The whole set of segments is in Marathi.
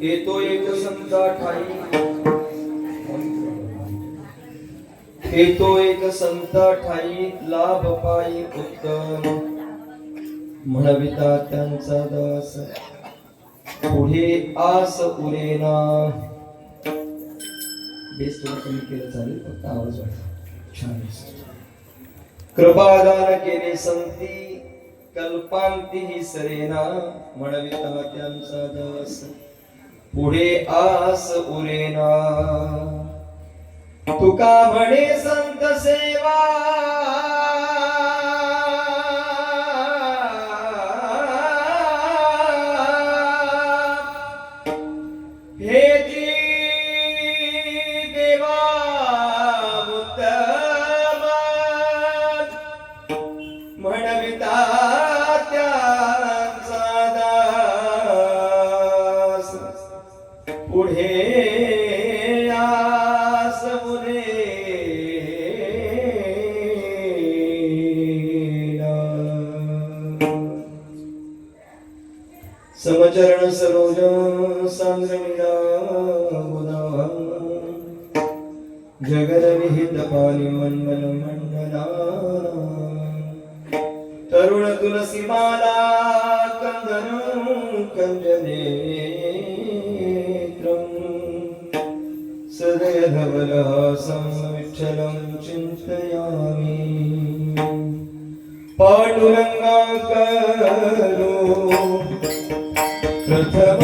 येतो एक संता ठाई, येतो एक संता ठाई, लाभ पायी उत्तम म्हणविता त्यांचा दास, पुढे आस उरेना. बेस थोडं कमी केलं चालेल, फक्त आवाज वाटतो छान. कृपादान केले संती, कल्पांती ही सरेना, म्हणविता त्यांचा दास, पुढे आस उरेना. तुका म्हणे संत सेवा, हे जी देवा उत्तम म्हणविता त्यांचा दास, पुढे आस उरेना. समचरण सरोज सांद्रमिरा गुना, जगन विहित पाणी मंडल मंडला. तरुण तुलसी माला कंदन कंजनेत्रम, सदय धवलहासं विठ्ठलं चिन्तयामि. पांडुरंगाकरो प्रथम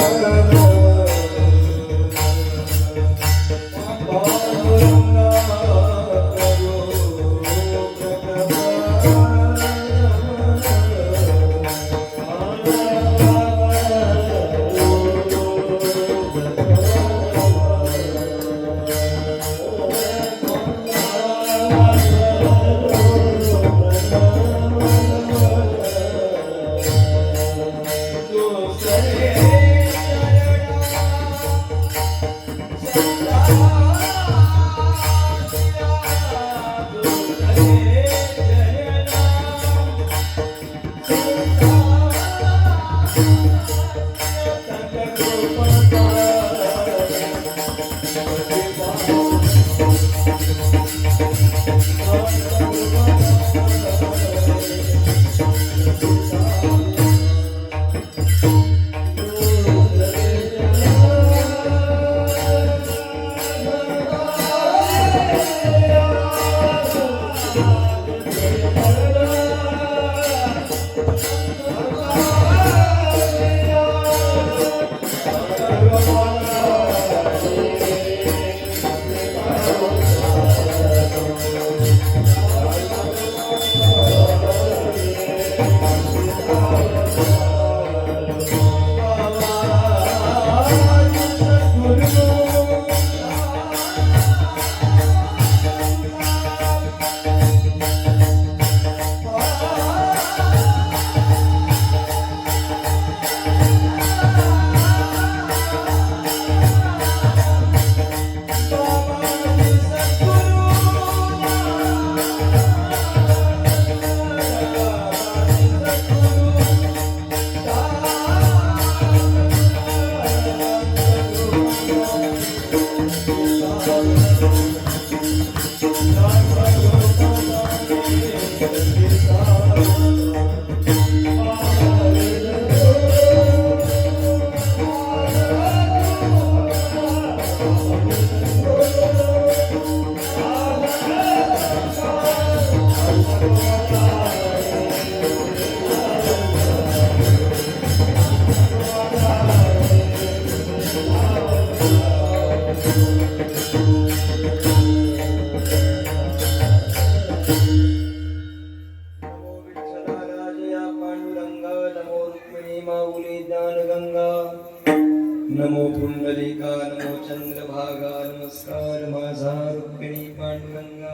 नमो पुंडलिका नमो चंद्रभागा नमस्कार माझा रुक्मिणी पांडुरंगा.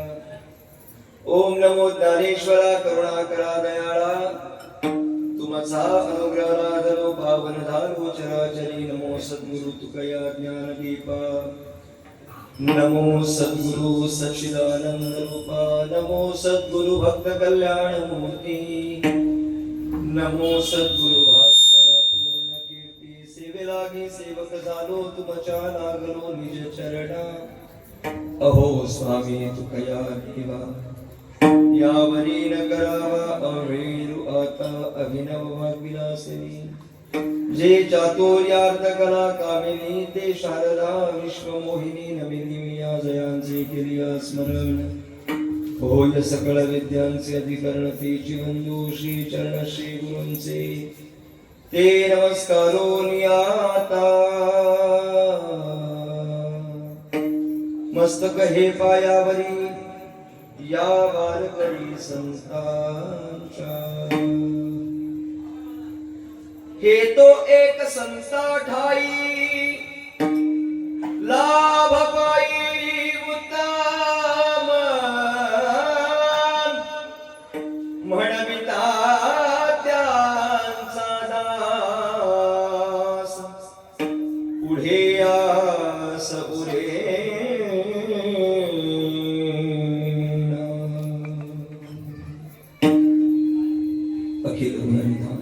ओम नमो ज्ञानेश्वरा करुणाकरा दयाळा तुमचा अनुग्रह लादलो पावन धारो चराचरी. नमो सद्गुरु तुकया ज्ञानदीपा नमो सद्गुरु सच्चिदानंद रूपा. नमो सद्गुरु भक्त कल्याण मूर्ती. नमो सद्गुरु भास्करा पूर्ण कीर्ती. सेवेलागी सेवक झालो तुमच्या लागलो निज चरणा. अहो स्वामी तुकया देवा यावरी न करावा अवेरू आता अभिनव वाग्विलासिनी. जे चातुर्यार्थ कला कामिनी ते शारदा विश्वमोहिनी. नमिनी मिया जयांचे केलिया स्मरण. होय सकळ विद्यांचे अधिकरण तेची बंधू श्री चरण श्री गुरूंचे ते नमस्कारो नियाता. मस्तक हे पायावरी या वारकरी संतांच्या. हे तो एक संता ठाई लाभ पायी उत्तम म्हणविता त्यांचा दास. पुढे आस उरे अखिल गुणनिधान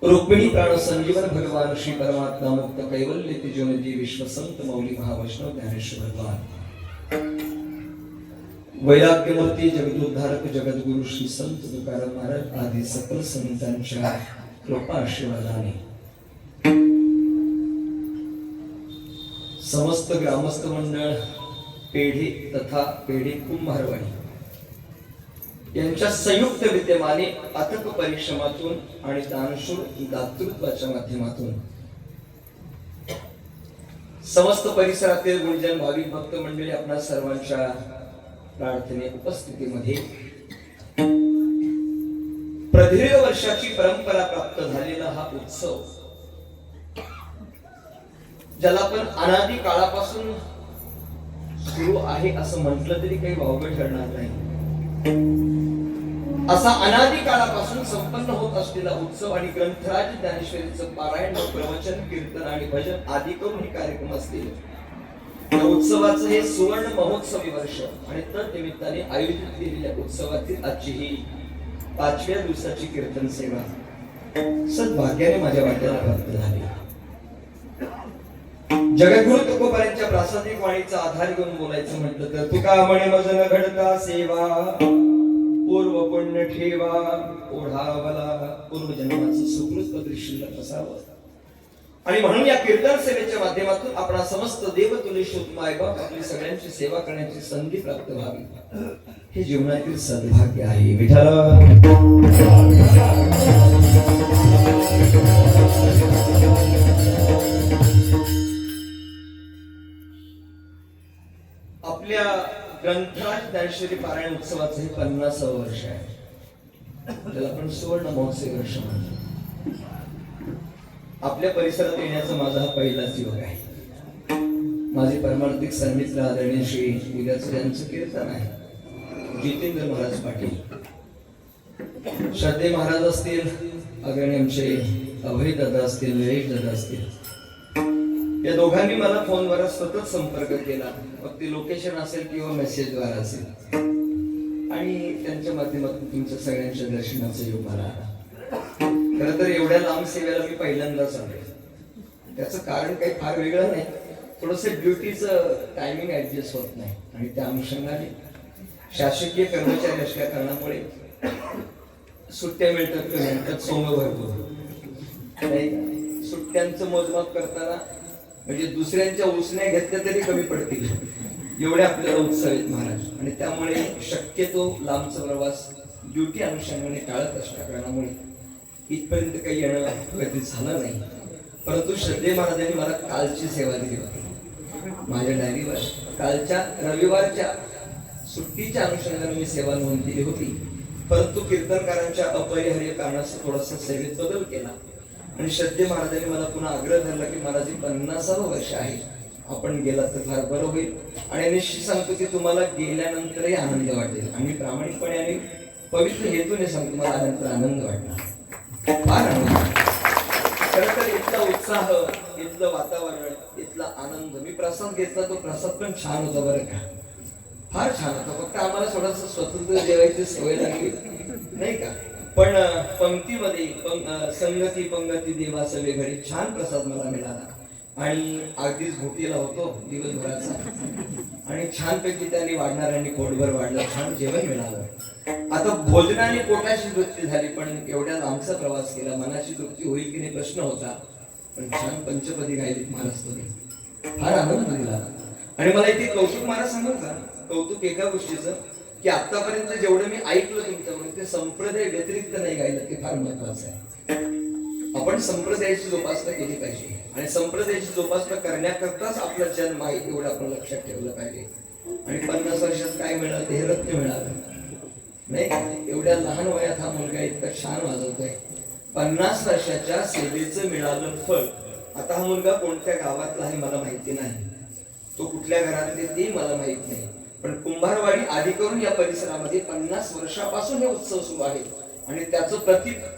रुक्मिणी प्राण संजीवन भगवान श्री परमात्मा मुक्त कैवल्य तिजोनिधी विश्वसंत मौली महावैष्णव ज्ञानेश्वर भगवान. वैराग्यमूर्ती जगदोद्धारक जगद्गुरु श्री संत तुकाराम महाराज आदी सकल संतांच्या कृपा आशीर्वादाने समस्त ग्रामस्थ मंडळ पेढी तथा पेढी कुंभारवाडी यांच्या संयुक्त विद्यमाने अथक परिश्रमातून आणि दानशूर दातृत्वाच्या माध्यमातून समस्त परिसरातील गुरुजन भाविक भक्त मंडळी आपणा सर्वांच्या प्रार्थने उपस्थितीमध्ये प्रदीर्घ वर्षाची परंपरा प्राप्त झालेला हा उत्सव ज्याला आपण अनादी काळापासून सुरू आहे असं म्हटलं तरी काही वावगं ठरणार नाही. असा अनादी काळापासून संपन्न होत असलेला उत्सव आणि ग्रंथराज ज्ञानेश्वरीचं पारायण, प्रवचन, कीर्तन आणि भजन आदी करून हे कार्यक्रम असतील. या उत्सवाचं हे सुवर्ण महोत्सवी वर्ष आणि तर निमित्ताने आयोजित केलेल्या उत्सवातील आजची ही 5व्या दिवसाची कीर्तन सेवा सद्भाग्याने माझ्या वाट्याला प्राप्त झाली. जगद्गुरु तुकोबारांच्या प्रासादिक वाणीचा आधार घेऊन बोलायचं म्हटलं तर तुका म्हणे मज न घडता सेवा पूर्व पुण्य ठेवा ओढावला पूर्वजन्माचं सुकृत पदरी शिल्लक असावं. आणि म्हणून या कीर्तन सेवेच्या माध्यमातून आपला समस्त देव तुले शोध मायबाप आपली सगळ्यांची सेवा करण्याची संधी प्राप्त व्हावी हे जीवनातील सद्भाग्य आहे. विठ्ठल आपल्या ग्रंथराज ज्ञानेश्वरी पारायण उत्सवाचं हे 50वे वर्ष आहे. त्याला आपण सुवर्ण महोत्सवी वर्ष म्हणतो. आपल्या परिसरात येण्याचा माझा हा पहिलाच योग आहे. माझे परमार्थिक संमित्र आदरणीय श्री उद्याचं ज्यांचं कीर्तन आहे जितेंद्र महाराज पाटील, श्रद्धे महाराज असतील, आदरणीय आमचे अभय दादा असतील, निलेश दादा असतील, या दोघांनी मला फोनवर सतत संपर्क केला. मग ते लोकेशन असेल किंवा मेसेजद्वारे असेल आणि त्यांच्या माध्यमातून तुमच्या सगळ्यांच्या दर्शनाचा योग मला आला. खरं तर एवढ्या लांब सेवेला मी पहिल्यांदाच आलो. त्याचं कारण काही फार वेगळं नाही, थोडंसं ड्युटीचं टायमिंग ऍडजस्ट होत नाही आणि त्या अनुषंगाने शासकीय कर्मचारी असल्या कारणामुळे सुट्ट्या मिळतात सोंग भरपूर नाही का? सुट्ट्यांचं मोजमाप करताना म्हणजे दुसऱ्यांच्या उसण्या घेतल्या तरी कमी पडतील एवढे आपल्याला उत्सव आहेत महाराज. आणि त्यामुळे शक्यतो लांबचा प्रवास ड्युटी अनुषंगाने टाळत असल्या कारणामुळे इथपर्यंत काही येणं कधी झालं नाही. परंतु श्रद्धे महाराजांनी मला कालची सेवा दिली होती माझ्या डायरीवर. कालच्या रविवारच्या सुट्टीच्या अनुषंगाने मी सेवा नोंद दिली होती, परंतु कीर्तनकारांच्या अपरिहार्य कारणास्तव थोडासा सेवेत बदल केला आणि श्रद्धे महाराजांनी मला पुन्हा आग्रह धरला की महाराज 50वे वर्ष आहे, आपण गेला तर फार बरं होईल. आणि निश्चित सांगतो की तुम्हाला गेल्यानंतरही आनंद वाटेल. आणि प्रामाणिकपणे आणि पवित्र हेतूने सांगतो मला आल्यानंतर आनंद वाटला, फार आनंद. खरं तर इथला उत्साह, इथलं वातावरण, इथला आनंद, मी प्रसाद घेतला तो प्रसाद पण छान होता बरं का, फार छान होता. फक्त आम्हाला थोडंसं स्वतंत्र जेवायची सवय लागली नाही का. पण पंक्तीमध्ये संगती पंगती देवा सवे घडी छान प्रसाद मला मिळाला आणि अगदीच भुकेला होतो दिवसभराचा आणि छानपैकी त्यांनी वाढणाऱ्यांनी पोटभर वाढलं, छान जेवण मिळालं. आता भोजनाने पोटाची तृप्ती झाली, पण एवढ्या लांबचा प्रवास केला, मनाची तृप्ती होईल की नाही प्रश्न होता. पण छान पंचपदी गायलीत महाराज तुम्ही, फार आनंद दिला. आणि मला इथे कौतुक महाराज सांगू का, कौतुक एका गोष्टीचं की आतापर्यंत जेवढं मी ऐकलं तुमच्याकडून ते संप्रदाय व्यतिरिक्त नाही गायलं, ते फार महत्वाचं आहे. आपण संप्रदायाची जोपासना केली पाहिजे आणि संप्रदायाची जोपासना करण्याकरताच आपला जन्म आहे एवढं आपण लक्षात ठेवलं पाहिजे. आणि 50 वर्षात काय मिळालं, हे रत्न मिळालं नाही. एवढ्या लहान वयात हा मुलगा इतका छान वाजवतोय, 50 वर्षाच्या सेवेचं मिळालं फळ. आता हा मुलगा कोणत्या गावातला आहे मला माहिती नाही, तो कुठल्या घरातले ते मला माहित नाही, पण कुंभारवाडी आधी करून या परिसरामध्ये 50 वर्षापासून हे उत्सव सुरू आहे. आणि त्याचं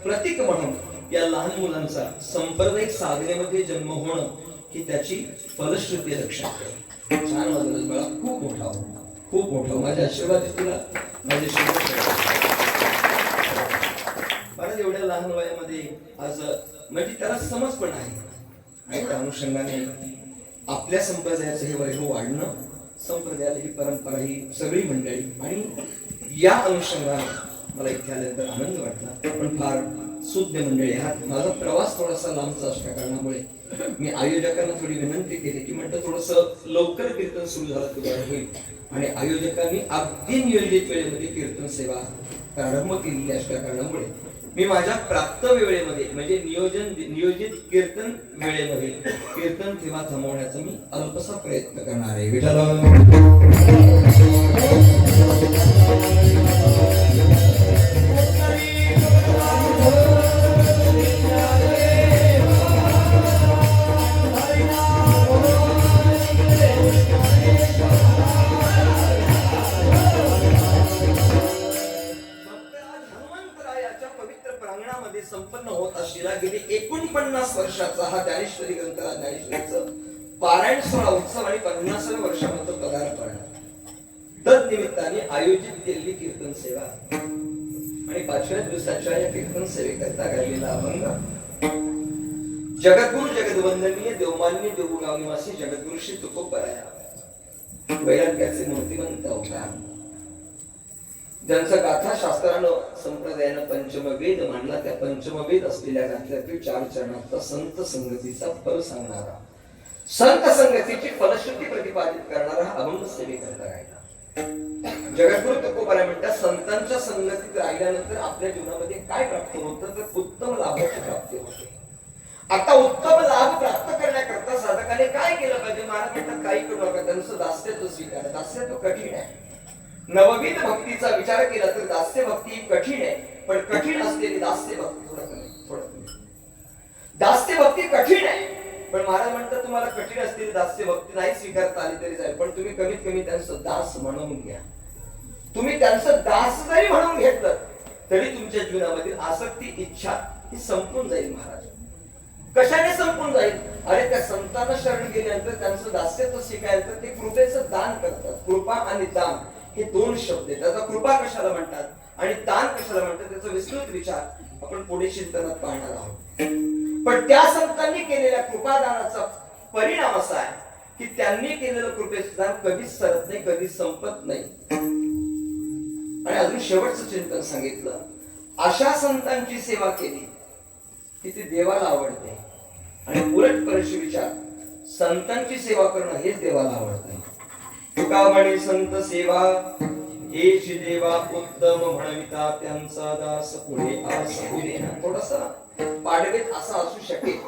प्रतीक म्हणून या लहान मुलांचा सांप्रदायिक साधनेमध्ये जन्म होणं ही त्याची फलश्रुती लक्षात ठेव. छान वाजवलं मला, खूप मोठा हो, खूप मोठा. माझे आशीर्वाद तुला, माझे मला एवढ्या लहान वयामध्ये आज म्हणजे त्याला समज पण आहे. आणि त्या अनुषंगाने आपल्या संप्रदायाचं हे वैभव वाढणं, संप्रदायाला ही परंपरा, ही सगळी मंडळी, आणि या अनुषंगाने मला इथे आल्यानंतर आनंद वाटला. पण फार शुद्ध मंडळी आहात. माझा प्रवास थोडासा लांबचा असल्या कारणामुळे मी आयोजकांना थोडी विनंती केली की म्हटलं थोडंसं लवकर कीर्तन सुरू झालं तर बरं होईल. आणि आयोजकांनी अगदी नियोजित वेळेमध्ये कीर्तन सेवा प्रारंभ केलेली असल्या कारणामुळे मी माझ्या प्राप्त वेळेमध्ये म्हणजे नियोजित कीर्तन वेळेमध्ये कीर्तन सेवा थांबवण्याचा मी अल्पसा प्रयत्न करणार आहे. संपन्न होत असलेला गेली 49 वर्षाचा हा ज्ञानेश्वरी ग्रंथाला ज्ञानेश्वरीचं पारायण सोहळा उत्सव आणि 50व्या वर्षामध्ये पदार्पण तद निमित्ताने आयोजित केलेली कीर्तन सेवा आणि 5व्या दिवसाच्या या कीर्तन सेवेकरता घडलेला अभंग जगद्गुरु जगदवंदनीय देवमान्य देऊळगाव निवासी जगद्गुरु श्री तुकोबराया वैराग्याचे मूर्तिमंत अवतार, ज्यांचा गाथा शास्त्रानं संप्रदायानं पंचमवेद मांडला, त्या पंचमवेद असलेल्या गाथ्यातील 4 चरणांचा संत संगतीचा फल सांगणारा, संत संगतीची फलश्रुती प्रतिपादित करणारा हा अभंग सेवेकरता राहिला. जगद्गुरु तुकोबराया म्हणतात संतांच्या संगतीत राहिल्यानंतर आपल्या जीवनामध्ये काय प्राप्त होतं तर उत्तम लाभाची प्राप्ती होते. आता उत्तम लाभ प्राप्त करण्याकरता साधकाने काय केलं पाहिजे? महाराज म्हणतात काही करू नका, त्यांचं दास्यत्व स्वीकार. दास्यत्व कठीण आहे. नवविध भक्तीचा विचार केला तर दास्य भक्ती कठीण आहे, पण कठीण असलेली दास्य भक्ती थोडं दास्य भक्ती कठीण आहे. पण महाराज म्हणतात तुम्हाला कठीण असलेली दास्य भक्ती नाही स्वीकारता आली तरी जाईल, पण तुम्ही कमीत कमी त्यांचं दास म्हणून घ्या. तुम्ही त्यांचं दास जरी म्हणून घेतलं तरी तुमच्या जीवनामधील आसक्ती इच्छा ही संपून जाईल. महाराज कशाने संपून जाईल? अरे त्या संतांना शरण गेल्यानंतर त्यांचं दास्यत्व स्वीकारलं तर ते कृपेचं दान करतात. कृपा आणि दान हे 2 शब्द आहेत. त्याचा कृपा कशाला म्हणतात आणि दान कशाला म्हणतात त्याचा विस्तृत विचार आपण पुढे चिंतनात पाहणार आहोत. पण त्या संतांनी केलेल्या कृपादानाचा परिणाम असा आहे की त्यांनी केलेलं कृपेचं दान कधीच सरत नाही, कधीच संपत नाही. आणि अजून शेवटचं चिंतन सांगितलं, अशा संतांची सेवा केली की ती देवाला आवडते. आणि उलट परिशी विचार, संतांची सेवा करणं हेच देवाला आवडते. तुका म्हणे संत सेवा हेच देवा उत्तम म्हणविता त्यांचा दास पुढे आस देना. थोडासा पाडवेत असा असू शकेल,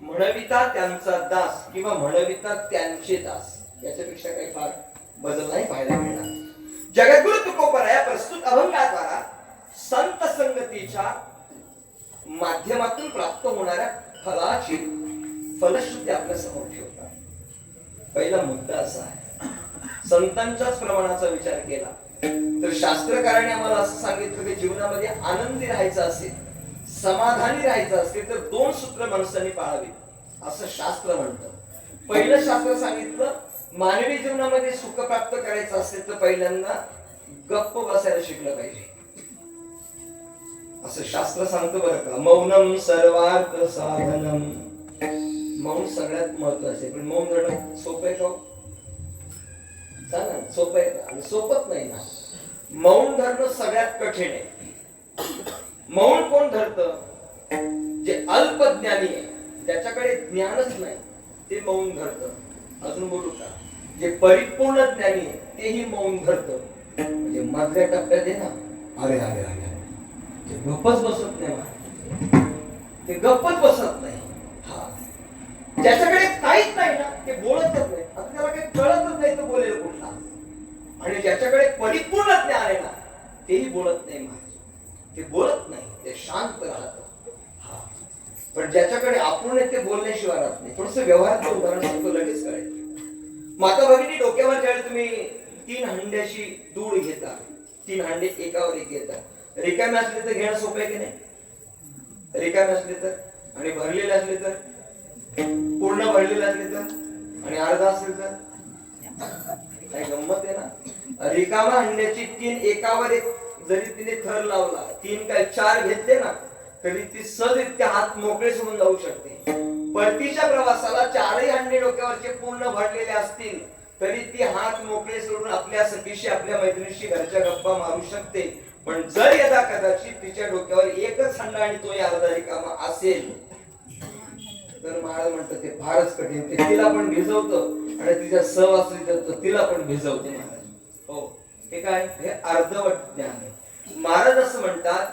म्हणविता त्यांचा दास किंवा म्हणविता त्यांचे दास, याच्यापेक्षा काही फार बदल नाही पाहायला मिळणार. जगद्गुरु तुकोबराया प्रस्तुत अभंगाद्वारा संत संगतीच्या माध्यमातून प्राप्त होणाऱ्या फलाची फलश्रुती आपल्या समोर ठेवतात. पहिला मुद्दा असा आहे, संतांच्याच प्रमाणाचा विचार केला तर शास्त्रकाराने आम्हाला असं सांगितलं की जीवनामध्ये आनंदी राहायचं असेल, समाधानी राहायचं असेल तर 2 सूत्र माणसांनी पाळावी असं शास्त्र म्हणतं. पहिलं शास्त्र सांगितलं, मानवी जीवनामध्ये सुख प्राप्त करायचं असेल तर पहिल्यांदा गप्प बसायला शिकलं पाहिजे असं शास्त्र सांगतं बरं का. मौनम सर्वार्थ साधनम. मौन सगळ्यात महत्वाचे, पण मौन धरणं सोपं आहे का? सांगा, सोपं आहे का? सोपत नाही ना. मौन धरणं सगळ्यात कठीण आहे. मौन कोण धरतं? जे अल्पज्ञानी आहे, त्याच्याकडे ज्ञानच नाही, ते मौन धरतं. अजून बोलू का? जे परिपूर्ण ज्ञानी आहे तेही मौन धरतं. म्हणजे मधल्या टप्प्यात आहे ना, अरे अरे अरे ते गप्पच बसत नाही, ते गप्पच बसत नाही. हा, ज्याच्याकडे काहीच नाही ना ते बोलतच नाही. आता त्याला काही कळतच नाही तर बोलेल कुठला. आणि ज्याच्याकडे परिपूर्ण ज्ञान आहे ना तेही बोलत नाही, ते बोलत नाही, ते शांत राहत. हा, पण ज्याच्याकडे अपूर्ण आहे ते बोलण्याशिवाय राहत नाही. थोडस व्यवहाराचं उदाहरण सांगतो, लगेच कळेल. माता भगिनी, डोक्यावर ज्यावेळी तुम्ही 3 हंड्याची दूध घेता, 3 हंडे एकावर एक घेता, रिकामे असले तर घेणं सोपं आहे की नाही? रिकामे असले तर, आणि भरलेले असले तर, पूर्ण भरलेले असले तर, आणि अर्धा असेल तर काही गंमत आहे ना. रिकामा हंड्याची 3 एकावर एक जरी तिने थर लावला, 3 काय 4 घेतले ना तरी ती सहज इतके हात मोकळे सोडून जाऊ शकते. परतीच्या प्रवासाला 4ही हंडे डोक्यावरचे पूर्ण भरलेले असतील तरी ती हात मोकळे सोडून आपल्या सखीशी, आपल्या मैत्रिणीशी घरच्या गप्पा मारू शकते. पण जर यदा कदाचित तिच्या डोक्यावर एकच हंडा आणि तोही अर्धा रिकामा असेल तर महाराज म्हणतात ते फारच कठीण. ते तिला पण भिजवतं आणि तिच्या सहवासी तिला पण भिजवते महाराज. हो, हे काय? हे अर्धवट ज्ञान आहे. महाराज असं म्हणतात,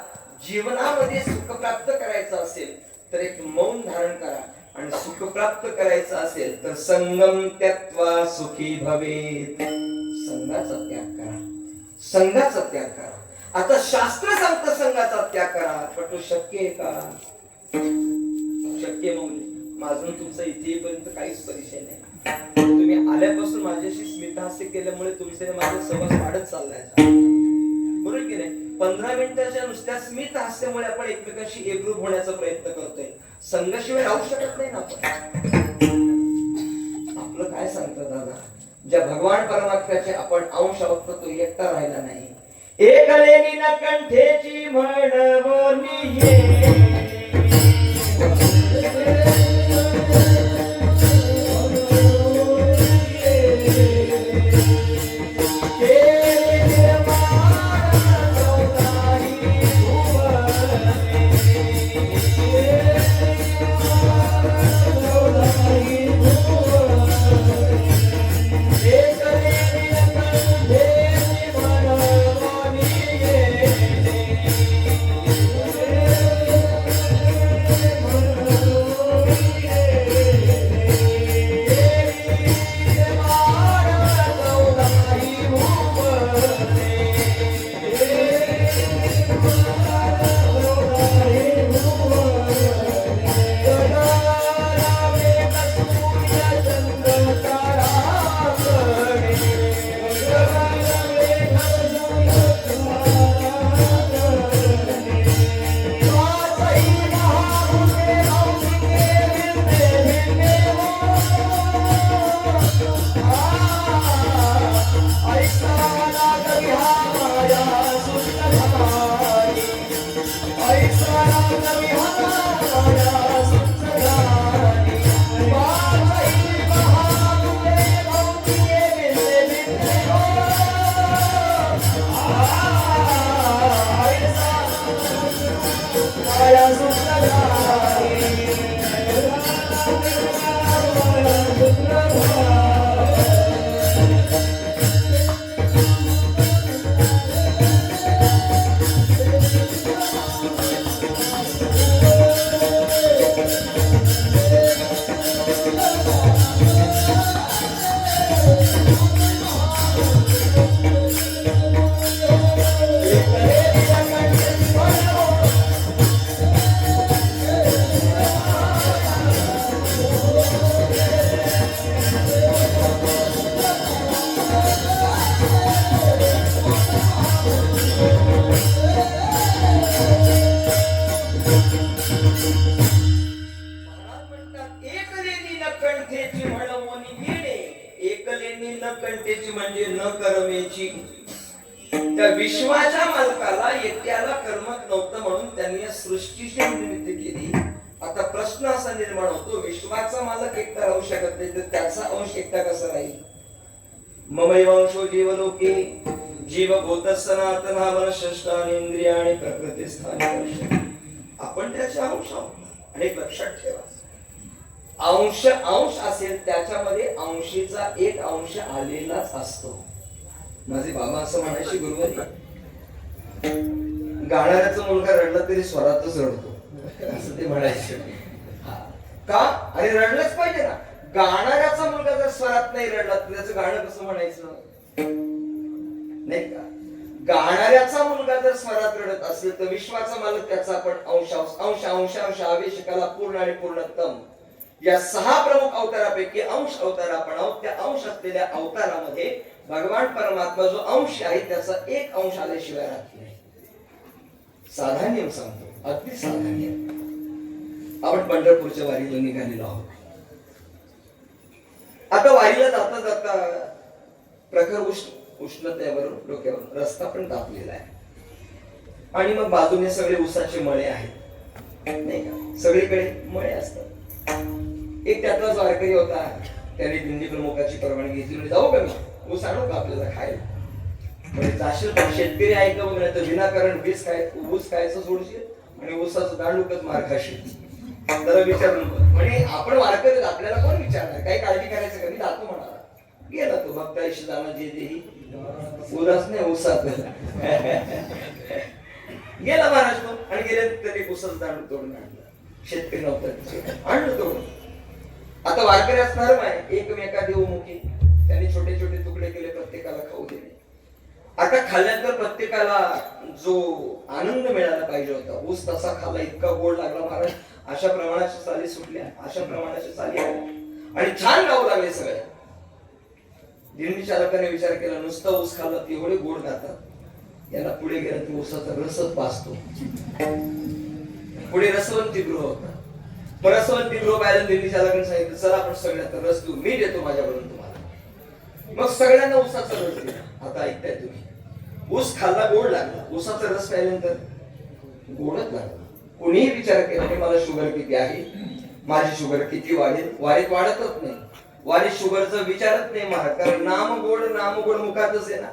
जीवनामध्ये सुख प्राप्त करायचं असेल तर एक मौन धारण करा, आणि सुख प्राप्त करायचं असेल तर संगम त्यक्त्वा सुखी भवेत. संघाचा त्याग करा, संघाचा त्याग करा. आता शास्त्र सांगतं संघाचा त्याग करा, पण तो शक्य आहे का? शक्य म्हणजे माझून तुमचं इथेपर्यंत काहीच परिचय नाही. तुम्ही आल्यापासून माझ्याशी स्मितहास्य केल्यामुळे तुमचे माझा सहवास वाढत चाललाय, बरोबर की नाही? 15 मिनिटाच्या नुसत्या स्मित हास्यामुळे आपण एकमेकांशी एकरूप होण्याचा प्रयत्न करतोय. संघाशिवाय राहू शकत नाही ना आपण. आपलं काय सांगतं दादा, ज्या भगवान परमात्म्याचे आपण अंश आहोत तो एकटा राहिला नाही. एकलेनी न कंठेची म्हणवनी न कंटेची म्हणजे न करमेची. त्या विश्वाच्या मालकाला एकट्याला कर्मच नव्हतं म्हणून त्यांनी या सृष्टीची निर्मिती केली. आता प्रश्न असा निर्माण होतो, विश्वाचा मालक एकटा राहू शकत नाही तर त्याचा अंश एकटा कसा राहील? ममैवांशो जीवलोके जीवभूत सनातन मनःष्ठानि इंद्रियाणि प्रकृती स्थानी. आपण त्याचे अंश आहोत. आणि लक्षात ठेवा, अंश असेल त्याच्यामध्ये अंशीचा एक अंश आलेलाच असतो. माझे बाबा असं म्हणायचे गुरुवारी, गाणाऱ्याचा मुलगा रडला तरी स्वरातच रडतो असं ते म्हणायचे. का? अरे रडलंच पाहिजे ना. गाणाऱ्याचा मुलगा जर स्वरात नाही रडला तर त्याचं गाणं कसं म्हणायचं? नाही का? गाणाऱ्याचा मुलगा जर स्वरात रडत असेल तर विश्वाचा मालक त्याचा आपण अंश अंश आवेशकाला पूर्ण आणि पूर्णतम या 6 प्रमुख अवतारापैकी अंश अवतार आपण आहोत. त्या अंश असलेल्या अवतारामध्ये भगवान परमात्मा जो अंश आहे त्याचा एक अंश आल्याशिवाय राहत नाही. साधा नियम सांगतो, अगदी साधा नियम. आपण पंढरपूरच्या वारीला निघालेलो आहोत. आता वारीला जाता जाता प्रखर उष्णतेवरून डोक्यावर रस्ता पण तापलेला आहे आणि मग बाजूने सगळे ऊसाचे मळे आहेत, नाही का? सगळीकडे मळे असतात. एक त्यातलाच वारकरी होता, त्याने दिंडी प्रमुखाची परवानगी घेतली. जाऊ का मी? ऊस आणू का आपल्याला खायला? म्हणजे जाशील पण शेतकरी आहे का बघ, तर विनाकारण ऊस खायचं सोडशील आणि ऊसाचं दांडूकच मार खाशील. जरा विचारून म्हणजे आपण वारकरी, आपल्याला कोण विचारणार? काही काळजी करायचं का? मी जातो म्हणाला. गेला तो भक्ता इशी जाणं जे तेही उदास नाही ऊसात गेला महाराज तो. आणि गेले तरी ऊसाचं दांडू तोडून आणलं. शेतकरी नव्हतं, आणलं तोडून. आता वारकरी असणार आहे एकमेका देवमुखी. त्यांनी छोटे छोटे तुकडे केले, प्रत्येकाला खाऊ दिले. आता खाल्ल्यानंतर प्रत्येकाला जो आनंद मिळाला पाहिजे होता, ऊस तसा खाल्ला, इतका गोड लागला महाराज. अशा प्रमाणाच्या साली सुटल्या, अशा प्रमाणाच्या साली आल्या आणि छान गाऊ लागले सगळे. दिंडी चालकाने विचार केला, नुसतं ऊस खाल्ला तेवढे गोड गातात, याला पुढे गेला की ऊसाचा रसच पाचतो. पुढे रसवंती गृह होता. रसवंती गृह पाहिलं. दिंडी चालकाने सांगितलं, चला आपण सगळ्यात रस देऊ, मी देतो माझ्याकडून तुम्हाला. मग सगळ्यांना ऊसाचा रस दिला. आता ऐकताय तुम्ही, ऊस खाल्ला, गोड लागला. ऊसाचा रस प्यायल्यानंतर गोडच लागला. कोणीही विचार केला की मला शुगर किती आहे, माझी शुगर किती वाढेल? वारीत वाढतच नाही. वारीत शुगरचा विचारच नाही महाराज, कारण नाम गोड मुखातच आहे ना.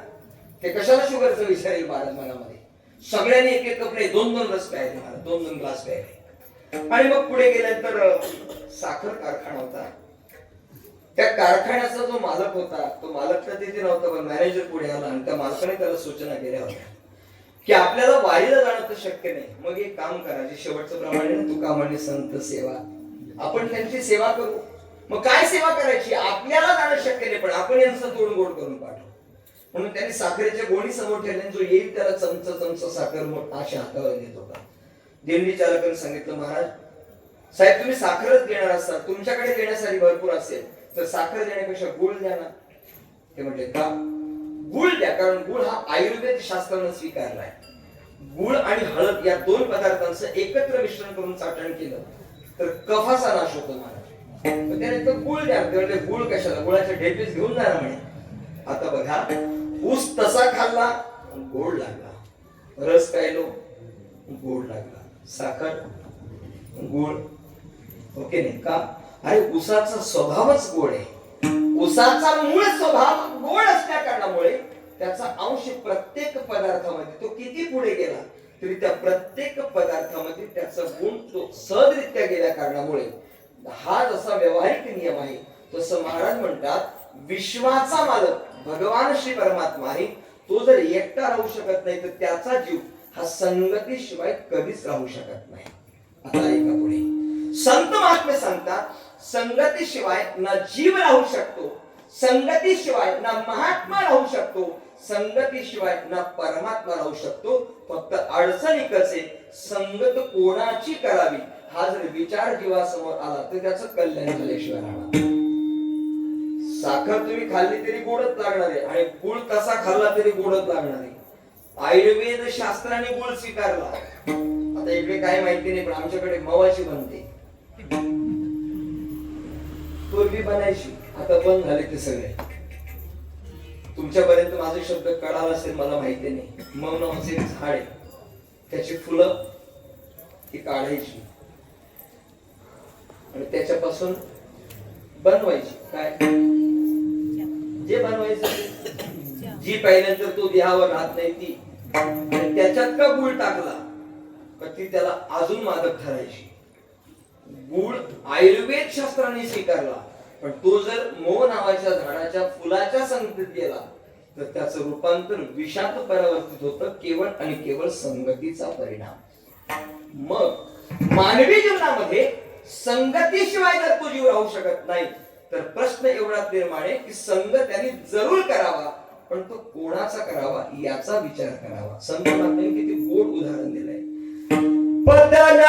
ते कशाला शुगरचा विचार येईल महाराज मनामध्ये? सगळ्यांनी एक एक कप नाही, 2-2 रस प्यायले महाराज, 2-2 ग्लास प्यायले. आणि मग पुढे गेल्यानंतर साखर कारखाना होता. त्या कारखान्याचा जो मालक होता, तो मालक तर तिथे नव्हता, पण मॅनेजर पुढे आला आणि त्या मालकाने त्याला सूचना केल्या होत्या की आपल्याला वारीला जाणं तर शक्य नाही. मग एक काम करा, जे शेवटचं प्रमाणे ना, तुका म्हणे संत सेवा, आपण त्यांची सेवा करू. मग काय सेवा करायची? आपल्याला जाणं शक्य नाही, पण आपण यांचं तोड गोड करून पाठवू. म्हणून त्यांनी साखरेच्या गोणी समोर ठेवले. जो येईल त्याला चमच साखर अशा हातावर देत होता. दिंडी चालकाने सांगितलं, महाराज साहेब तुम्ही साखरच देणार असाल, तुमच्याकडे देण्यासाठी भरपूर असेल तर साखर देण्यापेक्षा गुळ द्या ना. ते म्हटले, का? गुळ द्या, कारण गुळ हा आयुर्वेद शास्त्रानं स्वीकारलाय. गुळ आणि हळद या 2 पदार्थांचं एकत्र मिश्रण करून चाटण केलं तर कफाचा नाश होतो महाराज. त्याने तो गुळ द्या. म्हणजे गुळ कशाला? गुळाच्या ढेपीस घेऊन जाणार म्हणे. आता बघा, ऊस तसा खाल्ला, गोड लागला. रस प्यायलो, गोड लागला. साखर, गोड, ओके नाही का? अरे ऊसाचा स्वभावच गोड आहे. ऊसाचा मूळ स्वभाव गोड असल्या कारणामुळे त्याचा अंश प्रत्येक पदार्थामध्ये, तो किती पुढे गेला तरी त्या प्रत्येक पदार्थामध्ये त्याचा गुण तो सहजरित्या गेल्या कारणामुळे हा जसा व्यावहारिक नियम आहे, तसं महाराज म्हणतात, विश्वाचा मालक भगवान श्री परमात्मा आहे. तो जर एकटा राहू शकत नाही तर त्याचा जीव हा संगतीशिवाय कधीच राहू शकत नाही. आता ऐका पुढे, संत महात्मे सांगतात, संगतीशिवाय ना जीव राहू शकतो, संगतीशिवाय ना महात्मा राहू शकतो, संगतीशिवाय ना परमात्मा राहू शकतो. फक्त अडचण एकच आहे, संगत कोणाची करावी हा जर विचार जीवासमोर आला तर त्याचं कल्याण झाल्याशिवाय राहणार. साखर तुम्ही खाल्ली तरी गोडच लागणार आहे आणि गुळ तसा खाल्ला तरी गोडच लागणार आहे. आयुर्वेद शास्त्राने गुळ स्वीकारला. आता इकडे काय माहिती नाही, पण आमच्याकडे मवाची बनते, पूर्वी बनायची, आता बंद झाले ते सगळे. तुमच्यापर्यंत माझे शब्द कळाला असेल मला माहिती नाही. मग नावाचे एक झाड आहे, त्याची फुलं ती काढायची आणि त्याच्यापासून बनवायची. काय जे बनवायचं, जी पहिल्यानंतर तो देहावर राहत नाही ती, आणि त्याच्यात का गुळ टाकला का ती त्याला अजून मादक ठरायची. गुळ आयुर्वेद शास्त्राने स्वीकारला, पण तो जर मोह नावाच्या झाडाच्या फुलाच्या संगतीत गेला तर त्याचं रूपांतर विषात परावर्तित होतं, केवळ आणि केवळ संगतीचा परिणाम. मग मानवी जीवनामध्ये संगतीशिवाय जर तो जीव राहू शकत नाही तर प्रश्न एवढाच निर्माण आहे की संग त्यांनी जरूर करावा, पण तो कोणाचा करावा याचा विचार करावा. संत महात्म्यांनी किती गोड उदाहरण दिलंय. पतन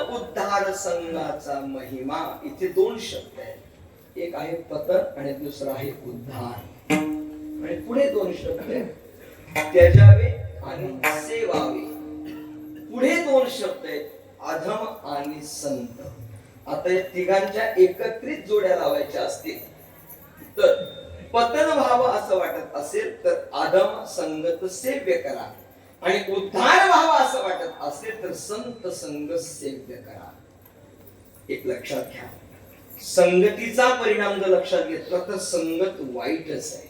बुद्धाना संघाचा महिमा. इथे दोन शब्द आहेत, एक आहे पतन आणि दुसरा आहे उद्धार. आणि पुढे दोन शब्द आहेत, त्याजावे आणि सेवावे. पुढे दोन शब्द आहेत, अधम आणि संत. आता या तिघांच्या एकत्रित जोड्या लावायच्या असतील तर पतन व्हावं असं वाटत असेल तर अधम संगत सेव्य करा, आणि उद्धार व्हावा असं वाटत असेल तर संत संग सेव्य करा. एक लक्षात घ्या, संगतीचा परिणाम जर लक्षात घेतला तर संगत वाईटच आहे.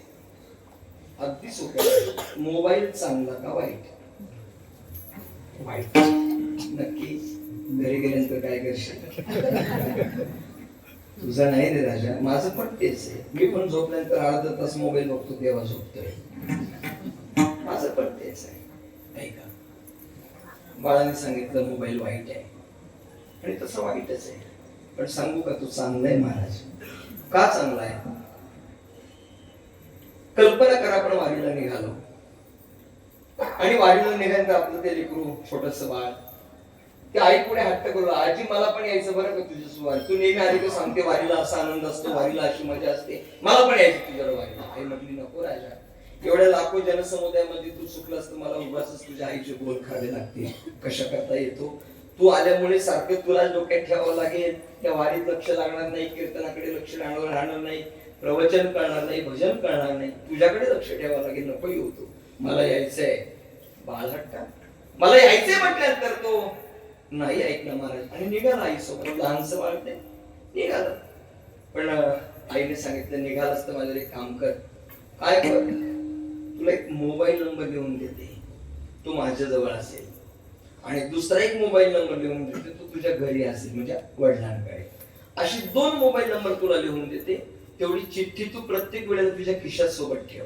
अगदी सोपं, मोबाईल चांगला का वाईट? वाईट. नक्की घरी गेल्यानंतर काय करशील? तुझं नाही रे राजा, माझं पण तेच आहे. मी पण झोपल्यानंतर अर्धा तास मोबाईल बघतो तेव्हा झोपतोय. माझं पण तेच आहे. नाही का? बाळाने सांगितलं मोबाईल वाईट आहे, आणि तसं वाईटच आहे. पण सांगू का, तू चांगला आहे महाराज. का चांगला आहे? कल्पना करा, आपण वारीला निघालो आणि वारीला निघाल्यानंतर आपलं ते लेकरू छोटस बाळ ते आई पुढे हट्ट करू, आजी मला पण यायचं बरं का तुझ्या वारी. तू नेहमी आली की सांगते वारीला असा आनंद असतो, वारीला अशी मजा असते, मला पण यायची तुझ्या वारीला. आई म्हटली नको राजा, एवढ्या लाखो जनसमुदायामध्ये तू चुकलास तर मला उगाच तुझ्या आईचे बोल खावे लागते. कशा करता येतो? तू आल्यामुळे सारखं तुला डोक्यात ठेवावं लागेल, त्या वारीत लक्ष लागणार नाही, कीर्तनाकडे लक्ष राहणार नाही, प्रवचन करणार नाही, भजन करणार नाही, तुझ्याकडे लक्ष ठेवावं लागेल. नको येऊ तू, मला यायचंय. बाळ हट्टा, मला यायचंय म्हटल्यानंतर तो नाही ऐकलं महाराज आणि निघाला आईसोबत. लहानसं बाळ ते निघालं. पण आईने सांगितलं निघालंच तर माझं एक काम कर. काय कर, तुला एक मोबाईल नंबर लिहून देते, तो माझ्या जवळ असेल, आणि दुसरा एक मोबाईल नंबर लिहून देते, तो तुझ्या घरी असेल, म्हणजे वडिलांकडे. अशी 2 मोबाईल नंबर तुला लिहून देते. तेवढी चिठ्ठी तू प्रत्येक वेळेला तुझ्या खिशात सोबत ठेव.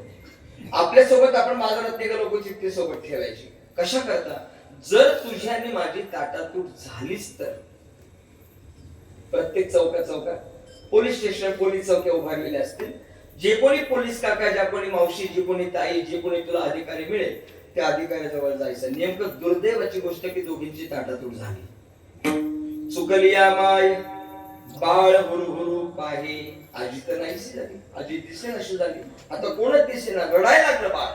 आपल्या सोबत आपण बाजारात निघालो लोक चिठ्ठी सोबत ठेवायची. कशा करता, जर तुझ्याने माझी ताटातूट झालीच तर प्रत्येक चौकात पोलीस स्टेशन, पोलीस चौक्या उभारलेल्या असतील. जे कोणी पोलीस काका, ज्या कोणी मावशी, जे कोणी ताई, जे कोणी तुला अधिकारी मिळेल त्या अधिकाऱ्याजवळ जायचं. नेमकं दुर्दैवाची गोष्ट की दोघींची ताटातूट झाली. चुकलिया माय बाळ हुरहुरु पाहे. आजी तर नाहीशी झाली, आजी दिसे नशी झाली. आता कोणच दिसे ना, रडायला लागलं बाळ.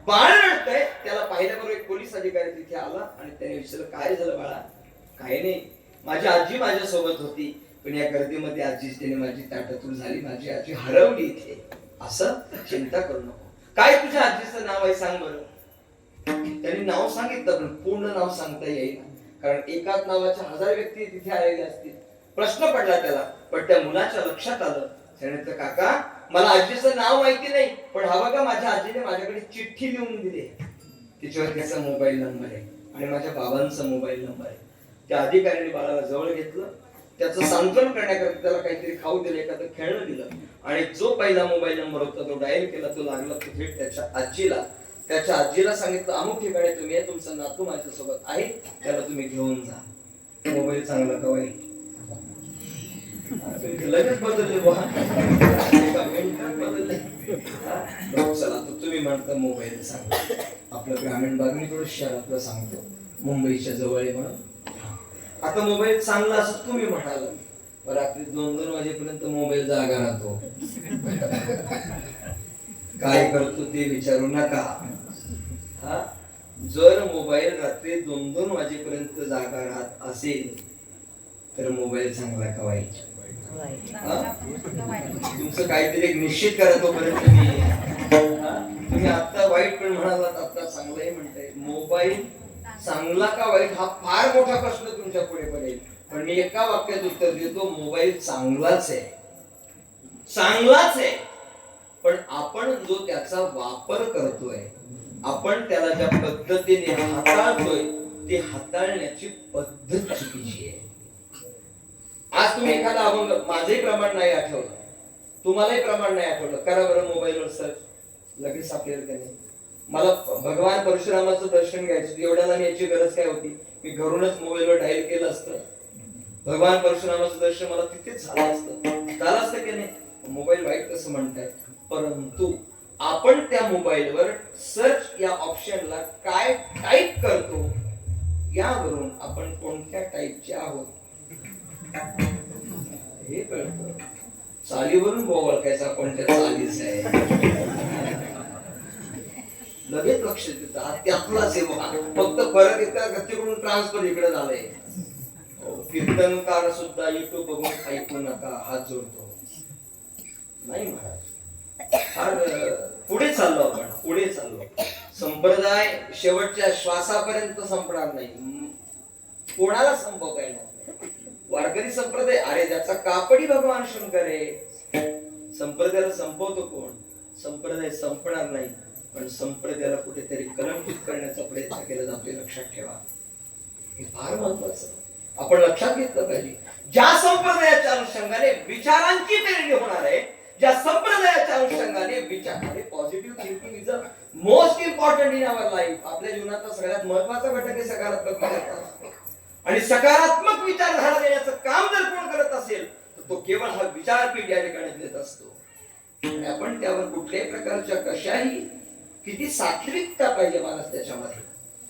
बाळ रडतंय. त्याला पाहिल्याबरोबर एक पोलीस अधिकारी तिथे आला आणि त्याने विचारलं, काय झालं बाळा? काय नाही, माझी आजी माझ्या सोबत होती, पण या गर्दीमध्ये आजीच त्याने माझी ताटातूट झाली, माझी आजी हरवली इथे. असं चिंता करू नको. काय तुझ्या आजीचं नाव आहे सांग बरं. त्यांनी नाव सांगितलं, पण पूर्ण नाव सांगता येईल, कारण एकाच नावाच्या 1000 व्यक्ती तिथे आलेल्या असतील. प्रश्न पडला त्याला, पण त्या मुलाच्या लक्षात आलं. त्याने काका, मला आजीचं नाव माहिती नाही, पण हा बघा माझ्या आजीने माझ्याकडे चिठ्ठी लिहून दिली, तिच्यावर त्याचा मोबाईल नंबर आहे आणि माझ्या बाबांचा मोबाईल नंबर आहे. त्या अधिकाऱ्याने बाळाला जवळ घेतलं, त्याचं सांत्वन करण्याकरता त्याला काहीतरी खाऊ दिलं, एखादं खेळणं दिलं, आणि जो पहिला मोबाईल नंबर होता तो डायल केला. तो लागला तो थेट त्याच्या आजीला सांगितलं, अमुक ठिकाणी तुम्ही आहे, तुमचा नातू माझ्यासोबत आहे, त्याला तुम्ही घेऊन जा. मोबाईल चांगला का वाईट? लगेच बदलले बदलले. चला तुम्ही म्हणता मोबाईल सांगा. आपलं ग्रामीण भाग मी थोडं शहरातलं सांगतो, मुंबईच्या जवळ आहे म्हणून. आता मोबाईल चांगला असं तुम्ही म्हणाल, रात्री 2-2 वाजेपर्यंत मोबाईल जागा राहतो. काय करतो ते विचारू नका. हा, जर मोबाईल रात्री 2-2 वाजेपर्यंत जागा राहत असेल तर मोबाईल चांगला का वाईट? तुमचं काहीतरी एक निश्चित करा तोपर्यंत. तुम्ही आता वाईट पण म्हणालात, आता चांगलंही म्हणताय. मोबाईल चांगला का वाईट हा फार मोठा प्रश्न तुमच्या पुढे पडेल, पण मी एका वाक्यात उत्तर देतो, मोबाईल चांगलाच आहे, चांगलाच आहे. पण आपण जो त्याचा वापर करतोय, आपण त्याला ज्या पद्धतीने हाताळतोय, ते हाताळण्याची पद्धत चुकीची आहे. आज तुम्ही एखादा अभंग, माझंही प्रमाण नाही आठवलं, तुम्हालाही प्रमाण नाही आठवलं, करा बरं मोबाईलवर सर्च, लगेच सापडेल का नाही. मला भगवान परशुरामाचं दर्शन घ्यायचं, एवढ्याला याची गरज काय होती? मी घरूनच मोबाईलवर डायल केलं असतं, भगवान परशुरामाचं दर्शन मला तिथेच झालं असतं की नाही. मोबाईल वाईट कसं म्हणताय? परंतु आपण त्या मोबाईलवर सर्च या ऑप्शनला काय टाईप करतो, यावरून आपण कोणत्या टाईपचे आहोत हे कळतं. चालीवरून ओळखायचा कोणत्या चालीच आहे, लगेच लक्ष देतात त्यातलाच आहे. फक्त फरक इतका गतीकडून ट्रान्सफर इकडे झालंय. कीर्तनकार सुद्धा युट्यूब बघून ऐकू नका, हात जोडतो नाही महाराज. फार पुढे चाललो आपण, पुढे चाललो. संप्रदाय शेवटच्या श्वासापर्यंत संपणार नाही, कोणाला संपवता येणार नाही. वारकरी संप्रदाय, अरे ज्याचा कापडी भगवान शंकर आहे, संप्रदायाला संपवतो कोण? संप्रदाय संपणार नाही, पण संप्रदायाला कुठेतरी कलंकित करण्याचा प्रयत्न केला जातो, लक्षात ठेवा. हे फार महत्वाचं आपण लक्षात घेतलं पाहिजे. ज्या संप्रदायाच्या अनुषंगाने विचारांची पेरणी होणार आहे, ज्या संप्रदायाच्या अनुषंगाने विचार, positive thinking is a most important in our life. आपल्या जीवनाचा सगळ्यात महत्वाचा घटक आहे सकारात्मक विचार, आणि सकारात्मक विचारधारा देण्याचं काम जर कोण करत असेल तर तो केवळ हा विचारपीठ या ठिकाणी देत असतो. आणि आपण त्यावर कुठल्याही प्रकारच्या कशाही, किती सात्विकता पाहिजे माणूस त्याच्यामध्ये.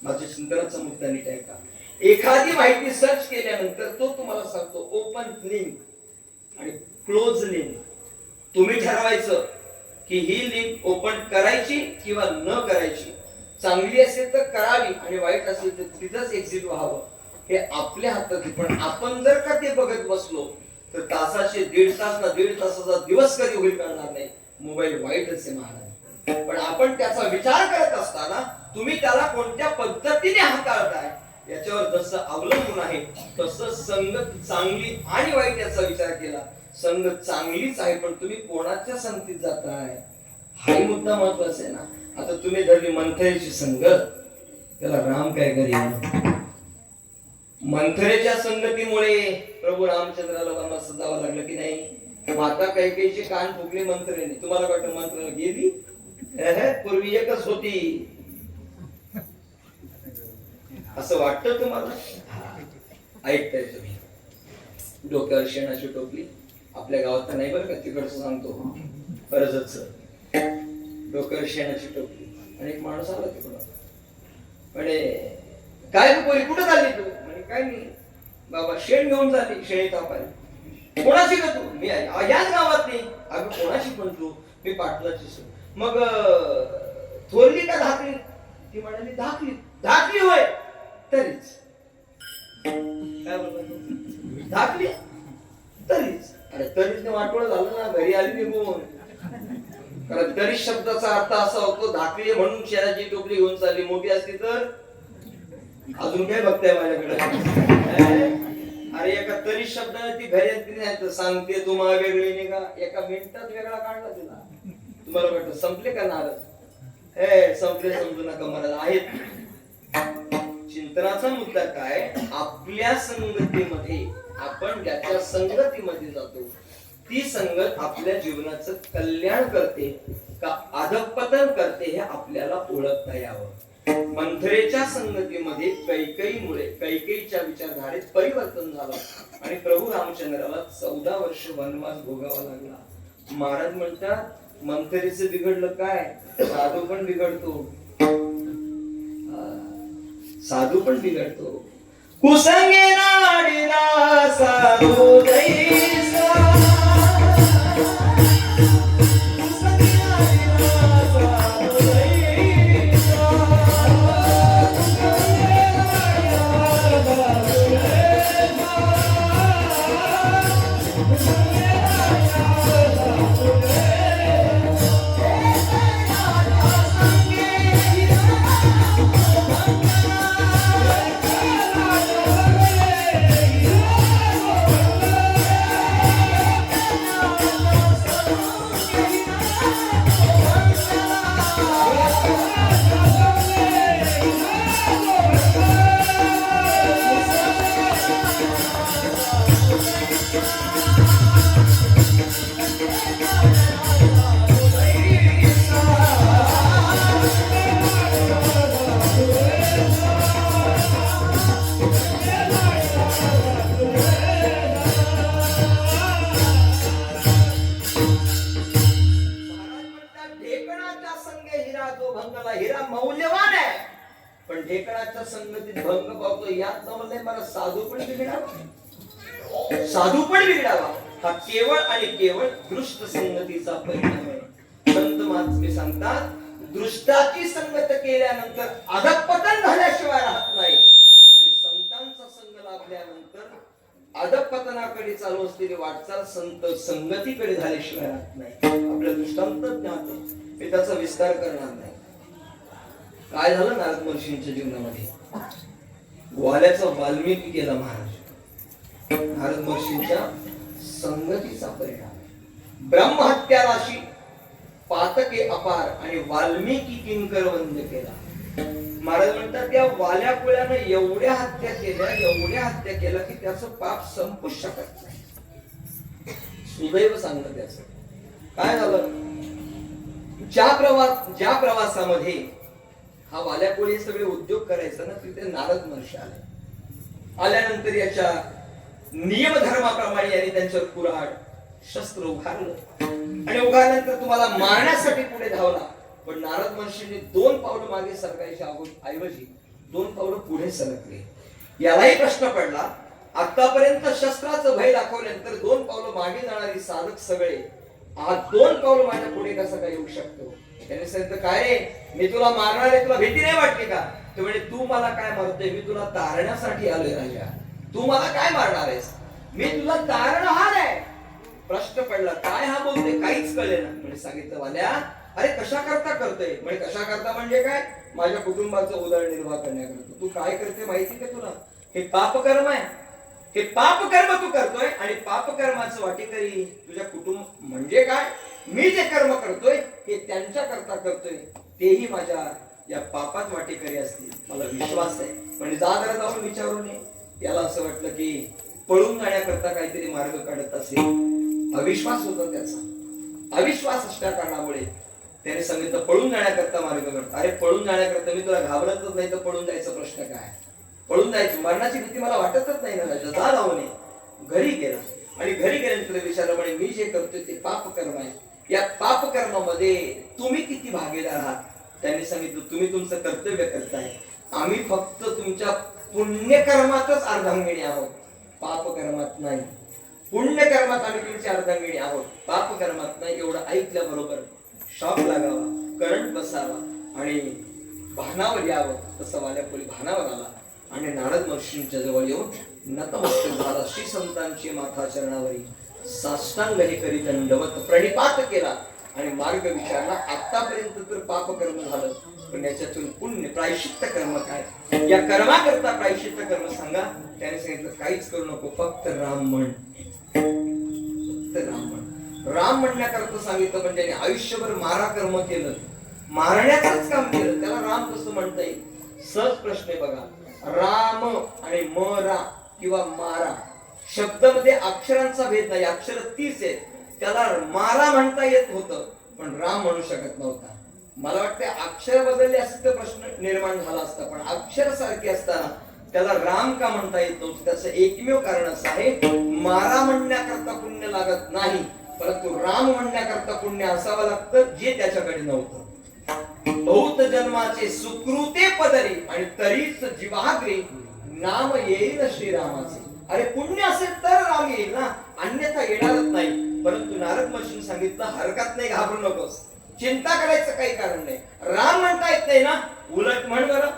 माझ्या चिंतनाचा मुद्दा नीट आहे का? एखादी माहिती सर्च केल्यानंतर तो तुम्हाला सांगतो ओपन लिंक आणि क्लोज लिंक. तुम्ही ठरवायचं की ही लिंक ओपन करायची किंवा न करायची. चांगली असेल तर करावी आणि वाईट असेल तर तिथंच एक्झिट व्हावं. हे आपल्या हातात आहे. पण आपण जर का ते बघत बसलो तर तासाचे दीड तासाचा दिवस कधी होईल कळणार नाही. मोबाईल वाईटच आहे महाराज, पण आपण त्याचा विचार करत असताना तुम्ही त्याला कोणत्या पद्धतीने हाताळताय याच्यावर जसं अवलंबून आहे तसं संगत चांगली आणि वाईट याचा विचार केला. संगत चांगलीच आहे, पण तुम्ही कोणाच्या संगतीत जाताय हाही मुद्दा महत्वाचा आहे ना. आता तुम्ही धरली मंथरेची संगत, त्याला राम काय करेल? मंथरेच्या संगतीमुळे प्रभू रामचंद्राला वनवासात जावं लागलं की नाही? माता कैकेयीचे कान फुगले मंथरेने. तुम्हाला वाटतं मंथरेला गेली? पूर्वी एकच होती असं वाटतं तुम्हाला? ऐकताय तुम्ही? डोक्यावर शेणाची टोपली, आपल्या गावात तर नाही बरं का, तिकडचं सांगतो, कर्जतच डोक्यावर शेणाची टोपली, आणि एक माणूस आला तिकडं, म्हणे काय तू पोरी कुठं चालली तू? म्हणे काय नाही बाबा, शेण घेऊन झाली, शेळी तापायला. कोणाशी का तू? मी याच गावात नाही. अगं कोणाशी पण तू? मी पाटलाची. मग थोरली का धाकली? ती म्हणाली धाकली. धाकली होय, तरीच काय बोलतो? धाकली तरीच. अरे तरीच वाटोळ झालं ना, घरी आली निघून. कारण तरी शब्दाचा अर्थ असा होतो, धाकली म्हणून शेणाची टोपली घेऊन चालली. मोठी असती तर अजून काय बघताय माझ्याकडे? अरे एका तरी शब्दाने ती घरी सांगते तुम्हाला वेगळी नाही का? एका मिनिटात वेगळा काढला तिला. तुम्हाला वाटतं संपले का नारद? संपले समजू नका मला आहेत. चिंतनाचा मुद्दा काय? आपल्या संगतीमध्ये आपण ज्याच्या संगतीमध्ये जातो ती संगत आपल्या जीवनाचं कल्याण करते का अधःपतन करते हे आपल्याला ओळखता यावं. मंथरेच्या संगतीमध्ये कैकेयीमुळे कैकेयीच्या विचारधारेत परिवर्तन झालं आणि प्रभू रामचंद्राला 14 वर्ष वनवास भोगावा लागला. महाराज म्हणतात मंथरेचं बिघडलं काय? साधू पण बिघडतो, साधू पण बिघडतो. कुसंगे नाडीला साधू दैसा, कुसंगे नाडीला साधू दैसा, कुसंगे नाडीला साधू दैसा, कुसंगे नाडीला साधू हिरा मौल्यवान आहे, पण ढेकणाच्या संगतीत भंग पावतो यात नवलय मला साधू पण बिघडावा, साधू पण बिघडावा. हा केवळ आणि केवळ दृष्ट संगतीचा परिणाम आहे. संत महात्मे सांगतात दृष्टाची संगत केल्यानंतर अधःपतन झाल्याशिवाय राहत नाही, आणि संतांचा संग लाभल्यानंतर अधःपतनाकडे चालू असलेली वाटचाल संत संगतीकडे झाल्याशिवाय राहत नाही. आपल्या दृष्टांत ज्ञात मी त्याचा विस्तार करणार नाही. काय झालं नारद महर्षींच्या जीवनामध्ये? ग्वाल्याचा वाल्मिकी केला महाराज. नारद महर्षींच्या संगतीचा परिणाम. ब्रह्महत्या राशी, पातके अपार आणि वाल्मिकी किंकर वंद्य केला. महाराज म्हणतात त्या वाल्या कुळ्यानं एवढ्या हत्या केल्या की त्याचं पाप संपूच शकत नाही. सुदैव सांगतं त्याचं. काय झालं? ज्या प्रवासामध्ये हा वाल्या कोळी सगळे उद्योग करायचा ना, तिथे नारद महर्षी आले. आल्यानंतर याच्या नियम धर्माप्रमाणे यांनी त्यांच्यावर कुऱ्हाड शस्त्र उभारलं आणि उभारल्यानंतर तुम्हाला मारण्यासाठी पुढे धावला. पण नारद महर्षींनी 2 पावलं मागे सरकायच्या ऐवजी 2 पावलं पुढे सरकले. यालाही प्रश्न पडला, आतापर्यंत शस्त्राचं भय दाखवल्यानंतर 2 पावलं मागे जाणारी साधक सगळे आज 2 पाऊल माझ्या पुढे कसं काय येऊ शकतो? त्याने सांगितलं, काय रे, मी तुला मारणार आहे, तुला भीती नाही वाटली का? तो म्हणे, तू मला काय मारतोय? मी तुला तारण्यासाठी आलोय राजा. तू मला काय मारणार आहेस? मी तुला तारणहार आहे. प्रश्न पडला, काय हा बोलते? काहीच कळले ना. म्हणजे सांगितलं, वाल्या, अरे कशा करता करतोय? म्हणजे कशा करता म्हणजे काय? माझ्या कुटुंबाचा उदरनिर्वाह करण्याकरता. तू काय करते माहिती का तुला? हे पापकर्म आहे. हे पापकर्म तू करतोय आणि पापकर्माचं वाटेकरी तुझ्या कुटुंब म्हणजे काय? मी जे कर्म करतोय हे त्यांच्या करता करतोय, तेही माझ्या या पापात वाटेकरी असतील. मला विश्वास आहे. म्हणजे जरा जाऊन विचारून ये. याला असं वाटलं की पळून जाण्याकरता काहीतरी मार्ग काढत असेल. अविश्वास होता त्याचा. अविश्वास असल्या कारणामुळे त्याने सांगितलं, पळून जाण्याकरता मार्ग काढ. अरे पळून जाण्याकरता मी तुला घाबरतच नाही, तर पळून जायचा प्रश्न काय? पळून जायची मरणाची भीती मला वाटतच नाही ना राजा. जा जाऊ नये. घरी गेला आणि घरी गेल्यानंतर विचारलं, म्हणे मी जे करतोय ते पापकर्म आहे. या पापकर्मामध्ये तुम्ही किती भागीदार आहात? त्यांनी सांगितलं, तुम्ही तुमचं कर्तव्य करताय, आम्ही फक्त तुमच्या पुण्यकर्मातच अर्धांगिणी आहोत, पापकर्मात नाही. पुण्यकर्मात आम्ही तुमची अर्धांगिणी आहोत, पापकर्मात नाही. एवढं ऐकल्याबरोबर शॉक लागावा, करंट बसावा आणि भानावर यावं. तसं वाल्यापुरी भानावर आला आणि नारद महर्षींच्या जवळ येऊन नतमस्तक झाला. श्री संतांची माथा चरणावरी साष्टांग हे करी दंडवत प्रणिपात केला आणि मार्ग विचारला. आतापर्यंत तर पापकर्म झालं, पण याच्यातून पुण्य प्रायश्चित्त कर्म काय? या कर्माकरता प्रायश्चित्त कर्म सांगा. त्याने सांगितलं, काहीच करू नको, फक्त राम म्हण. फक्त राम म्हण. राम म्हणण्याकरता सांगितलं, पण त्याने आयुष्यभर मारा कर्म केलं, मारण्याचंच काम केलं. त्याला राम कसं म्हणता येईल? सहज प्रश्न आहे बघा. राम आणि मरा किंवा मारा शब्दामध्ये अक्षरांचा भेद नाही, अक्षर 30 आहेत. त्याला मारा म्हणता येत होतं, पण राम म्हणू शकत नव्हता. मला वाटतं अक्षर बदलले असते तर प्रश्न निर्माण झाला असता, पण अक्षर सारखी असताना त्याला राम का म्हणता येत नव्हतं? त्याचं एकमेव कारण असं आहे, मारा म्हणण्याकरता पुण्य लागत नाही, परंतु राम म्हणण्याकरता पुण्य असावं लागतं, जे त्याच्याकडे नव्हतं. बहुत जन्माचे सुकृते पदरी आणि तरीच जीवाग्री नाम येईल श्रीरामाचे. अरे पुण्य असेल तर राम येईल ना, अन्यथा येणारच नाही. परंतु नारद महर्षींनी सांगितलं, हरकत नाही, घाबरू नकोस, चिंता करायचं काही कारण नाही. राम म्हणता येत नाही ना, उलट म्हण बरं.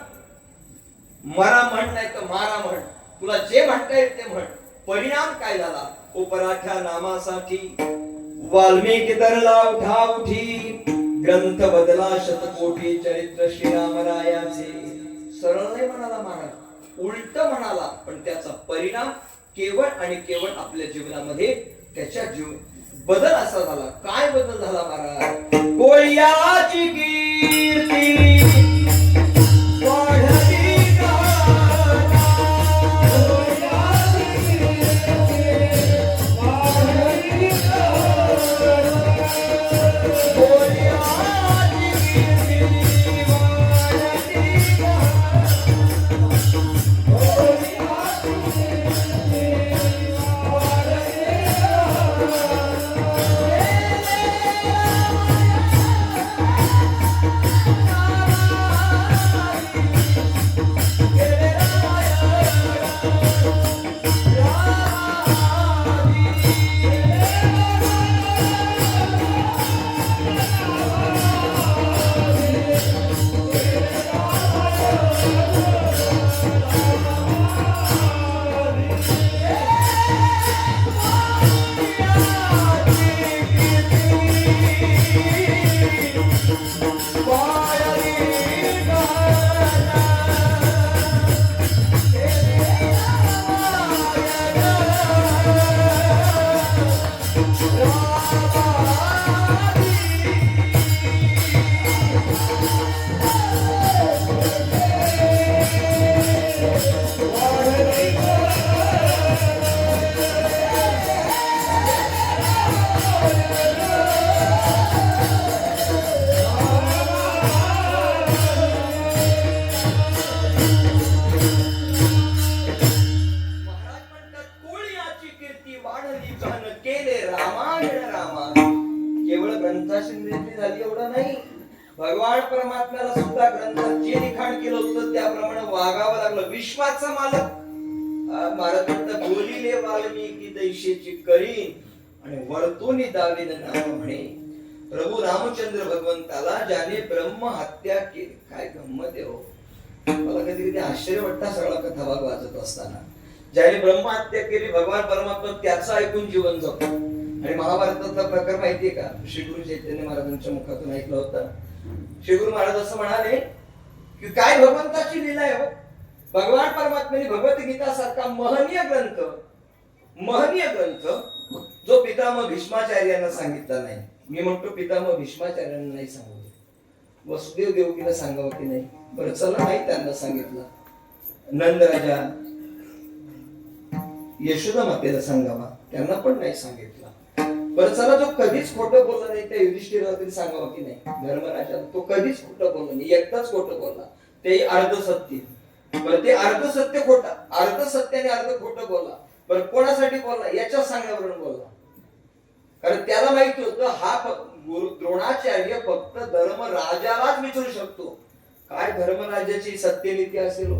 मरा म्हण, नाही तर मारा म्हण. तुला जे म्हणता येत ते म्हण. परिणाम काय झाला? उपराठ्या नामासाठी वाल्मिकी तरला उठा उठी, ग्रंथ बदला शतकोटी, चरित्र श्रीरामरायाचे. सरळ नाही म्हणाला महाराज, उलट म्हणाला, पण त्याचा परिणाम केवळ आणि केवळ आपल्या जीवनामध्ये त्याच्या बदल असा झाला. काय बदल झाला महाराज? कोळ्याची कीर्ती वाढली भगवान परमात्म्याला सुद्धा ग्रंथात जे लिखाण केलं होतं त्याप्रमाणे वागावं लागलं. विश्वाचा मालक महाराज म्हणतात, बोलिले वाल्मिकी दैशेची करीन, आणि वर्तोनी दावीन नाम म्हणे. प्रभू रामचंद्र भगवंताला ज्याने ब्रह्म हत्या केली. काय गंमत आहे हो. मला कधी कधी आश्चर्य वाटतं सगळा कथा भाग वाचत असताना. ज्याने ब्रह्म हत्या केली भगवान परमात्मा त्याचं ऐकून जीवन जगतो. आणि महाभारताचा प्रकार माहितीये का? श्री गुरु चैतन्य महाराजांच्या मुखातून ऐकलं होतं. श्री गुरु महाराज असं म्हणाले की काय भगवंताची लीला आहे हो. भगवान परमात्म्याने भगवद्गीता सारखा महनीय ग्रंथ जो पितामह भीष्माचार्यांना सांगितला नाही. मी म्हणतो पितामह भीष्माचार्यांना नाही सांगितलं, वसुदेव देवकीला सांगावं की नाही? बरं चला नाही त्यांना सांगितलं. नंद राजा यशोदा मातेला सांगावा, त्यांना पण नाही सांगितलं. बरं चला जो कधीच खोटं बोलला नाही त्या युधिष्ठिराला तरी सांगावं की नाही? धर्मराजा तो कधीच खोटं बोलला नाही, एकदाच खोटं बोलला, ते अर्धसत्य. बरं ते अर्धसत्य खोटा, अर्धसत्याने अर्ध खोटं बोलला. बरं कोणासाठी बोलला? याच्या सांगण्यावरून बोलला. कारण त्याला माहिती होतं हा द्रोणाचार्य फक्त धर्मराजालाच विचारू शकतो. काय धर्मराजाची सत्यनीती असेल.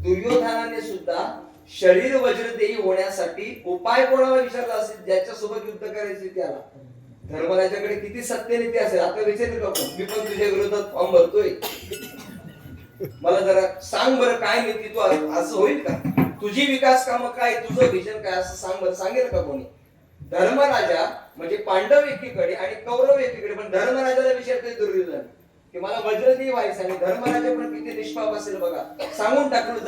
दुर्योधनाने सुद्धा शरीर वज्रदेही होण्यासाठी उपाय कोणाला विचारला असेल? ज्याच्यासोबत युद्ध करायचे त्याला. धर्मराजाकडे किती सत्यनीती असेल. आता विचारले का मी पण तुझ्या विरोधात फॉर्म भरतोय, मला जरा सांग बरं काय नीती तू, असं होईल का? तुझी विकास कामं काय, तुझं विजन काय, असं सांग बरं. सांगेल का कोणी? धर्मराजा म्हणजे पांडव एकीकडे आणि कौरव एकीकडे, पण धर्मराजाला विचारतोय दुर्योधन की मला वज्रदेही व्हायचं. आणि धर्मराजा पण किती निष्पाप असेल बघा. सांगून टाकलं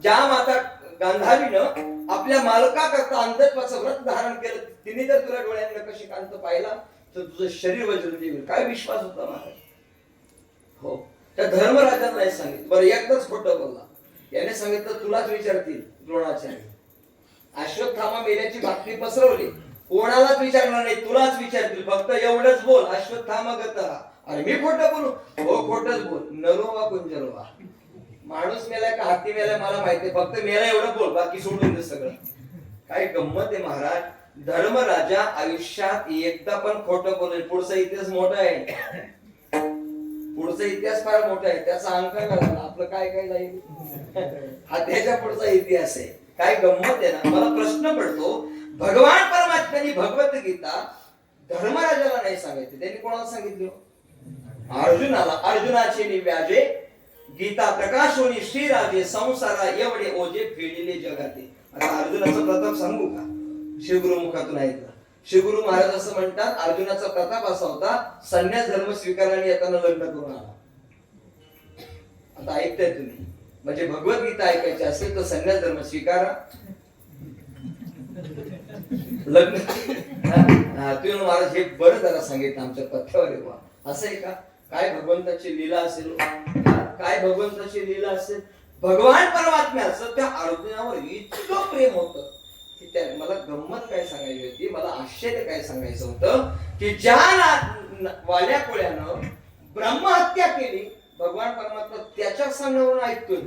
ज्या माता गांधारीनं आपल्या मालकाकरता अंधत्वाचं व्रत धारण केलं, तिने जर तुला डोळ्यांना कशी कांत पाहिला तर तुझं शरीर वज्रदेही होईल. काय विश्वास होता माझा. हो, त्या धर्मराजाला नाही सांगितलं. बरं एकदाच खोटं बोलला. याने सांगितलं तुलाच विचारतील द्रोणाचार्य. अश्वत्थामा मेल्याची बातमी पसरवली, कोणालाच विचारणार नाही, तुलाच विचारतील. फक्त एवढंच बोल, अश्वत्थामा गता. अरे मी खोटं बोलू? हो खोटच बोल. नरोवा कुंजरोवा. माणूस मेलाय का हत्ती मेलाय मला माहितीये, फक्त मेला एवढं बोल, बाकी सोडून दे सगळं. काय गंमत आहे महाराज. धर्मराजा आयुष्यात एकदा पण खोटं बोलेल. पुढचा इतिहास मोठा आहे, पुढचा इतिहास फार मोठा आहे. त्याचा अंक घाला आपलं काय काय जाईल हा त्याच्या पुढचा इतिहास आहे. काय गंमत आहे ना. मला प्रश्न पडतो, भगवान परमात्म्याने भगवद्गीता धर्मराजाला नाही सांगितली, त्यांनी कोणाला सांगितली? अर्जुनाला. अर्जुनाचे निव्याजे गीता प्रकाशोनी श्रीराजे संसारा एवढे ओझे फेडिले जगाते. आता अर्जुनाचा प्रताप सांगू का? शिवगुरु मुखातून ऐकला. शिवगुरु महाराज असं म्हणतात, अर्जुनाचा प्रताप असा होता, संन्यास धर्म स्वीकाराने येताना लग्न करून आला. आता ऐकताय तुम्ही? म्हणजे भगवद्गीता ऐकायची असेल तर संन्यास धर्म स्वीकारा, लग्न. तुम्ही महाराज हे बरं जरा सांगितलं आमच्या पथ्यावर आहे बा. असं आहे का? काय भगवंताची लीला असेल, काय भगवंताची लीला असेल. भगवान परमात्म्याचं त्या अर्जुनावर इतकं प्रेम होतं की त्या मला गंमत काय सांगायची होती, मला आश्चर्य काय सांगायचं होतं की ज्या वाल्या कोळ्यानं ब्रह्महत्या केली, भगवान परमात्मा त्याच्या सांगण्यावरून ऐकतोय.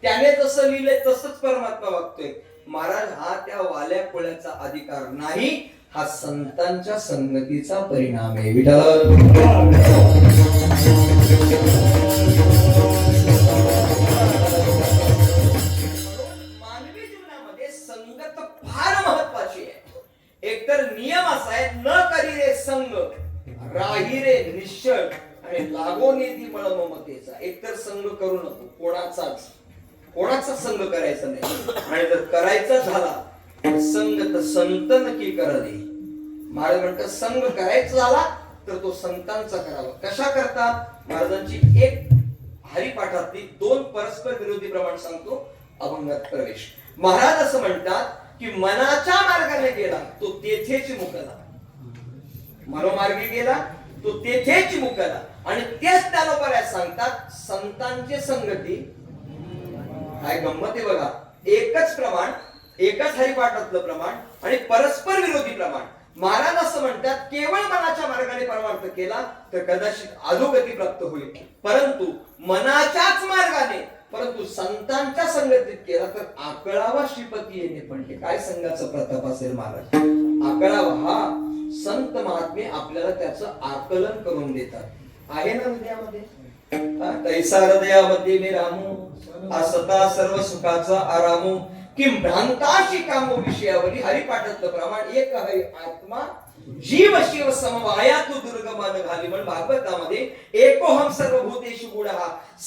त्याने जसं लिहिलंय तसंच परमात्मा वागतोय. महाराज हा त्या वाल्या कोळ्याचा अधिकार नाही, हा संतांच्या संगतीचा परिणाम आहे. विठ्ठल मानवी जीवनामध्ये संगत फार महत्वाची आहे. एकतर नियम असा आहे, न करी रे संग राही रे निश्चळ आणि लागो नेती मळ ममतेचा. एकतर संग करू नको, कोणाचा संग करायचा नाही. आणि जर करायचा झाला तर संगत संतन की करले. महाराज म्हणतात संग करायचा झाला तर तो संतांचा करावा. कशा करता? महाराजांची एक हरिपाठातली 2 परस्पर विरोधी प्रमाण सांगतो. अभंगात प्रवेश. महाराज असं म्हणतात की मनाच्या मार्गाने गेला तो तेथेच मुकला. मनोमार्गी गेला तो तेथेच मुकला. आणि तेच त्याला पर्याय सांगतात संतांची संगती. काय गंमत आहे बघा. एकच प्रमाण, एकच हरिपाठातलं प्रमाण आणि परस्पर विरोधी प्रमाण. महाराज असं म्हणतात केवळ मनाच्या मार्गाने परमार्थ केला तर कदाचित अधोगती प्राप्त होईल, परंतु मनाच्याच मार्गाने, परंतु संतांच्या संगतीत केला तर आकळावा श्रीपती येणे. पण हे काय संघाचा प्रताप असेल महाराज. आकळावा हा संत महात्मे आपल्याला त्याचं आकलन करून देतात. आहे ना हृदयामध्ये. तैसा हृदयामध्ये मी रामू असता सर्व सुखाचा आरामू. किं भ्रांताशी कामो विषयावरी हरिपाठातलं प्रमाण एक आहे आत्मा जीव शिव समवाया तू दुर्गमान घाली म्हण भागवतामध्ये एकोहम सर्वभूतेषु गुणः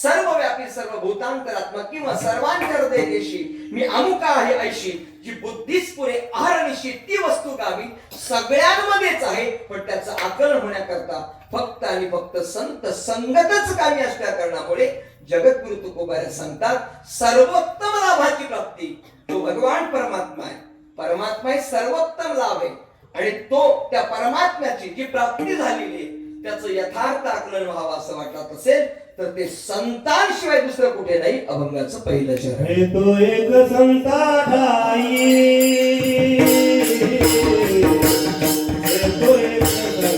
सर्वव्यापी सर्वभूतांतरात्मा किंवा सर्वांच्या हृदयदेशी मी अमुका आहे ऐशी जी बुद्धीस पुरे आहारनिशी ती वस्तू गावी सगळ्यांमध्येच आहे पण त्याचं आकलन होण्याकरता फक्त आणि फक्त संत संगतच कामी असल्या कारणामुळे जगद्गुरु तुकोबारे सांगतात सर्वोत्तम लाभाची प्राप्ती तो भगवान परमात्मा आहे. परमात्मा हे सर्वोत्तम लाभ आहे आणि तो त्या परमात्म्याची जी प्राप्ती झालेली आहे त्याचं यथार्थ आकलन व्हावं असं वाटत असेल तर ते संतांशिवाय दुसरं कुठे नाही. अभंगाचं पहिलं चरण तो एक संता ठाई तो एक संता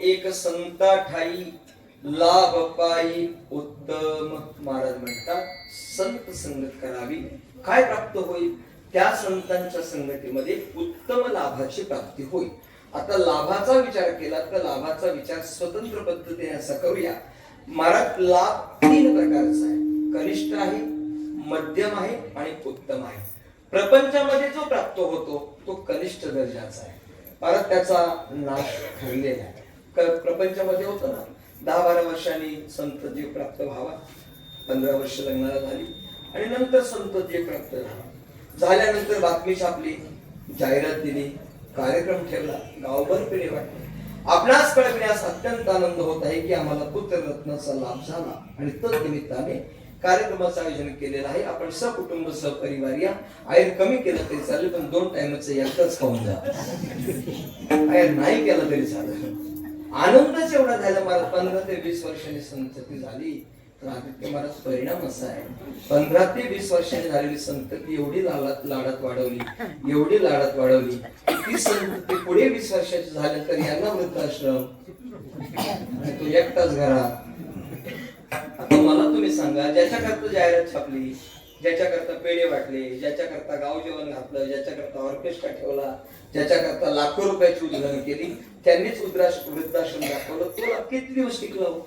एक संता ठाई लाभ पायी उत्तम. महाराज म्हणतात संत संगत करावी काय प्राप्त होईल त्या संतांच्या संगतीमध्ये उत्तम लाभाची प्राप्ती होईल. आता लाभाचा विचार केला तर लाभाचा विचार स्वतंत्र पद्धतीने असा करूया. महाराज लाभ 3 प्रकारचा आहे. कनिष्ठ आहे, मध्यम आहे आणि उत्तम आहे. प्रपंचामध्ये जो प्राप्त होतो तो कनिष्ठ दर्जाचा आहे. परत त्याचा नाश ठरलेला आहे. प्रपंचामध्ये होतो ना 10-12 वर्षांनी संत जीव प्राप्त व्हावा, 15 वर्ष लग्नाला झाली आणि नंतर संत जीव प्राप्त झाला. झाल्यानंतर बातमी छापली, जाहिरात दिली, कार्यक्रम ठेवला, गावभर पेढे वाटले. आपणास कळविण्यास अत्यंत आनंद होत आहे की आम्हाला पुत्ररत्नाचा लाभ झाला आणि तद निमित्ताने कार्यक्रमाचं आयोजन केलेलं आहे. आपण सकुटुंब सहपरिवार या. आयर कमी केलं तरी चालेल पण 2 टाइमचं एकच खाऊन जा. आयर नाही केलं तरी चालेल. आनंदच एवढा झाला. मला 15 ते 20 वर्षांनी संतती झाली. तर आदित्य महाराज परिणाम असा आहे, 15 ते 20 वर्षांनी झालेली संतती एवढी लाडात वाढवली ती संतती पुढे 20 वर्षाची झाली तर यांना वृद्धाश्रम आणि तो एकटाच घरात. आता मला तुम्ही सांगा, ज्याच्याकरता जाहिरात छापली, ज्याच्याकरता पेढे वाटले, ज्याच्याकरता गाव जेवण घातलं, ज्याच्याकरता ऑर्केस्ट्रा ठेवला, ज्याच्याकरता लाखो रुपयाची उधळण केली, त्यांनीच वृद्धाश्रम दाखवलं, तो किती दिवस टिकला हो?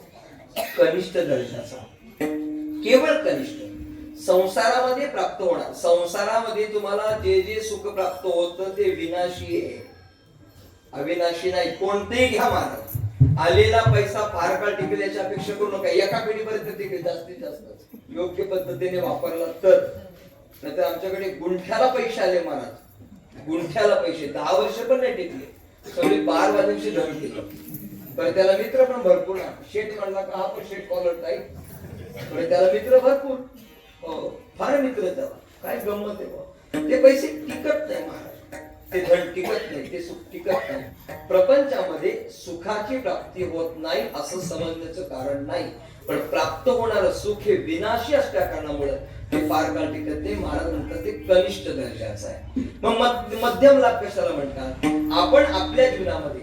कनिष्ठ दर्जाचा, केवळ कनिष्ठ. संसारामध्ये प्राप्त होणार, संसारामध्ये तुम्हाला जे जे सुख प्राप्त होतं ते विनाशी आहे, अविनाशी नाही. कोणतेही घ्या महाराज, आलेला पैसा फार काळ टिकेल याची अपेक्षा करू नका. एका पिढीपर्यंत टिकेल, जास्तीत जास्त योग्य पद्धतीने वापरला तर. नाहीतर आमच्याकडे गुंठ्याला पैसे आले महाराज, गुंठ्याला पैसे 10 वर्ष पण नाही टिकले, सगळे 12 दिवशी धन केले. पण त्याला मित्र पण भरपूर. शेठ म्हणला का हा पण शेठ कॉलर टाईप, त्याला मित्र भरपूर, फार मित्र त्याला. काय गंमत आहे, ते पैसे टिकत नाही महाराज, ते धन टिकत नाही, ते सुख टिकत नाही. प्रपंचामध्ये सुखाची प्राप्ती होत नाही असं समजण्याचं कारण नाही, पण प्राप्त होणारं सुख हे विनाशी असल्या कारणामुळे ते फार काळ टिकत नाही. महाराज म्हणतात ते कनिष्ठ दर्जाचं आहे. मग मध्यम लाभ कशाला म्हणतात? आपण आपल्या जीवनामध्ये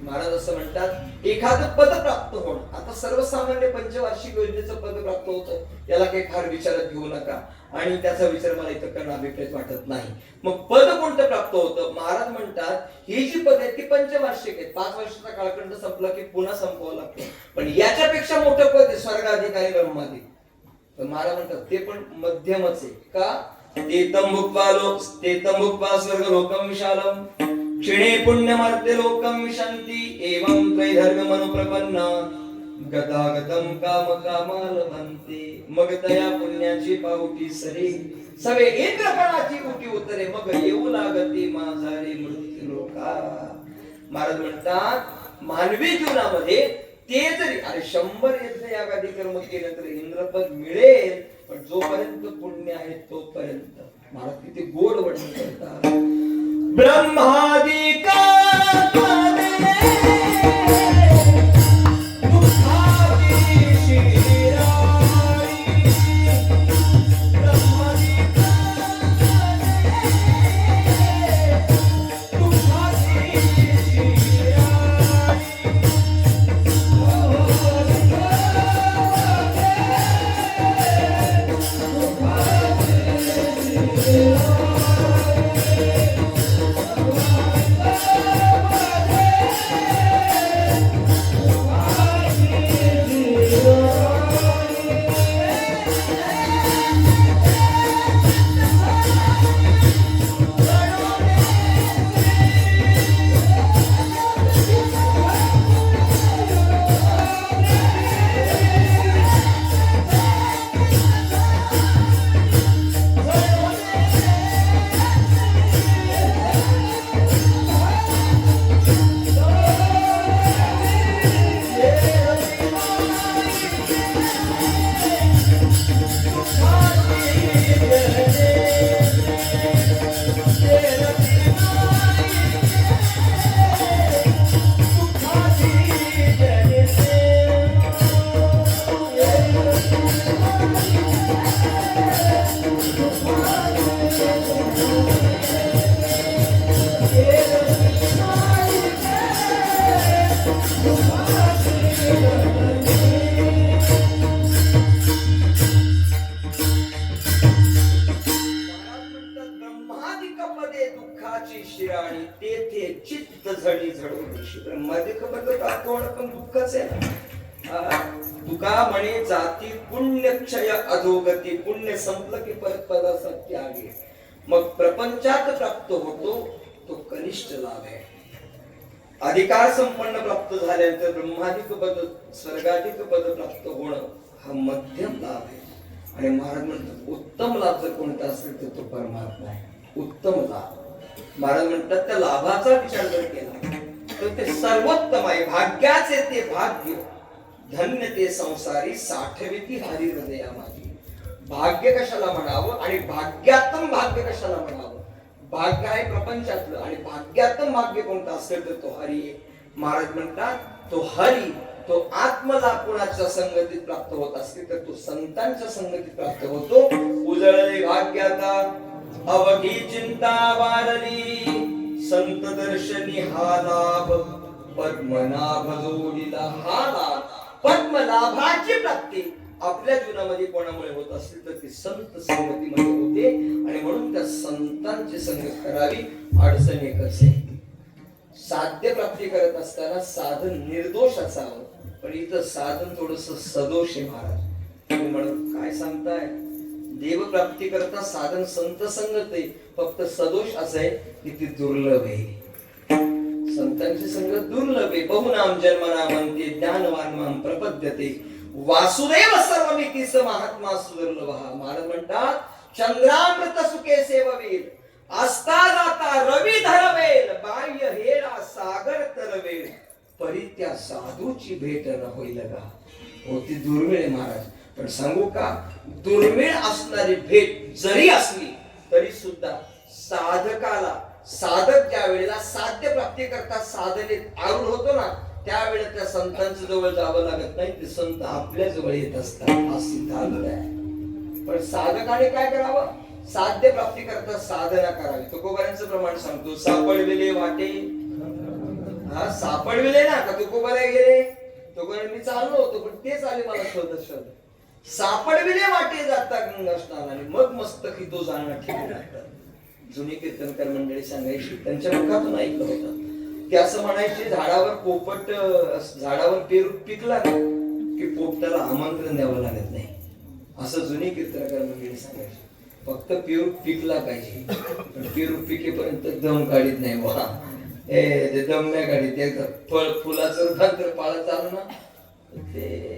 महाराज असं म्हणतात एखादं पद प्राप्त होणं. आता सर्वसामान्य पंचवार्षिक योजनेचं पद प्राप्त होतं, याला काही फार विचारात घेऊ नका आणि त्याचा विचार मला इथं करणं अभिप्रेत वाटत नाही. मग पद कोणतं प्राप्त होतं? महाराज म्हणतात ही जी पद आहेत ती पंचवार्षिक आहेत, 5 वर्षाचा कालखंड संपला की पुन्हा संपवावं लागतं. पण याच्यापेक्षा मोठं पद आहे स्वर्गाधिकारी ब्रह्माधिक. तर महाराज म्हणतात ते पण मध्यमच आहे. का? ते तंभुक्वा स्वर्ग लोकम विशालम क्षिणे पुण्यमर्त्य लोकम विशन्ति एवं त्रैधर्म मनुप्रपन्न गतागतम काम कामालभन्ते. मग तया पुण्याची पावती सरे सवे इंद्रपणाची उटी उतरे मग येऊ लागते माझारे मृत्यू लोका. महाराज म्हणतात मानवी जीवनामध्ये ते जरी 100 यज्ञ यागादी कर्म केलं तर इंद्रपद मिळेल, पण जोपर्यंत पुण्य आहे तोपर्यंत. महाराज किती गोड वर्णन करतात. ब्रह्मादिका दुःखाची शिराणी तेथे चित्त झडी झडवून. ब्रह्मादिक पद प्राप्त होणं पण दुःखच आहे. तुका म्हणे जाती पुण्य क्षय अधोगती. पुण्य संपलं की परत पदासाठी आगे. मग प्रपंचात प्राप्त होतो तो कनिष्ठ लाभ आहे. अधिकार संपन्न प्राप्त झाल्यानंतर ब्रह्मादिक पद स्वर्गाधिक पद प्राप्त होणं हा मध्यम लाभ आहे. आणि महाराज म्हणतात उत्तम लाभ जर कोणता असेल तर तो परमात्मा आहे. उत्तम लाभ. महाराज म्हणतात त्या लाभाचा विचार जर केला तर ते सर्वोत्तम आहे. भाग्याचे ते भाग्य धन्य ते संसारी साठविती हरी हृदया माझी. भाग्य कशाला म्हणावं आणि भाग्यातम भाग्य कशाला म्हणावं? भाग्य आहे प्रपंचातलं आणि भाग्यातम भाग्य कोणतं असेल तर तो हरी आहे. महाराज म्हणतात तो हरी तो आत्मलाभ कुणाच्या संगतीत प्राप्त होत असते तर तो संतांच्या संगतीत प्राप्त होतो. उजळले भाग्याता अवघी चिंता वारली, संत दर्शनी हा लाभ, पद्मनाभ जोडीला हा लाभ. पद्मनाभाची प्राप्ती आपल्या जीवनामध्ये कोणामुळे होत असते तर ती संत संगतीमध्ये होते. आणि म्हणून त्या संतांची संगत करावी. अडचण एकच आहे, साध्य प्राप्ती करत असताना साधन निर्दोष असावं, पण इथं साधन थोडस सदोष आहे महाराज. तुम्ही म्हणून काय सांगताय, देव प्राप्ती करता साधन संत संगत आहे, फक्त सदोष असं आहे की ती दुर्लभ आहे. संतांची संगत दुर्लभ आहे. बहुनाम जन्मना म्हणते ज्ञानवान माम प्रपद्यते, वासुदेव सर्वमितीस महात्मा सुदुर्लभ. महाराज म्हणतात चंद्रामृत सुखे सेववीर, आस्था जाता रवी धरवेल, बाह्य हेरा सागर तरवेल, परित्या साधूची भेट न होईल का. होती दुर्मिळ आहे महाराज. पण सांगू का, दुर्मिळ असणारी भेट जरी असली तरी सुद्धा साधकाला, साधक ज्या वेळेला साध्य प्राप्ती करता साधनेत आरूढ होतो ना, त्यावेळेला त्या संतांच्या जवळ जावं लागत नाही, ते संत आपल्या जवळ येत असतात. हा सिद्धांत आहे. पण साधकाने काय करावं, साध्य प्राप्ती करता साधना करावी. तुकोबारांचं प्रमाण सांगतो, सापडविले वाटे, हा सापडविले ना का तुकोबारा गेले, तुकोबारा मी चाललो होतो पण तेच आले मला शोधत शोधत. सापडविले वाटे जाता गंगा स्नानाने, मग मस्तकी तो जाणार ठेवला. जुनी कीर्तनकार मंडळी सांगायची, त्यांच्या मुखातून ऐकलं होतं. ते असं म्हणायचे, झाडावर पोपट, झाडावर पेरू पिकला की पोपटाला आमंत्रण द्यावं लागत नाही, असं जुनी कीर्तनकार मंडळी सांगायची. फक्त पेरू पिकला पाहिजे, पण पेरू पिकेपर्यंत दम काढीत नाही बा. ते दम नाही काढीत. एकदा फळ फुलाचं रूपांतर पाळत चालू ना, ते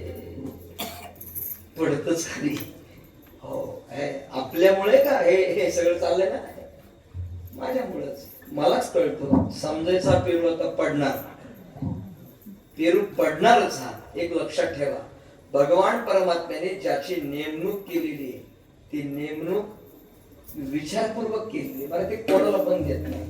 पडतच खाली. हो, आपल्यामुळे का हे सगळं चाललंय ना, माझ्यामुळेच. मलाच कळतो, समजायचा पेरू आता पडणार, पेरू पडणारच. हा एक लक्षात ठेवा, भगवान परमात्म्याने ज्याची नेमणूक केलेली आहे ती नेमणूक विचारपूर्वक केली. बरं, ते कोणाला पण देत नाही.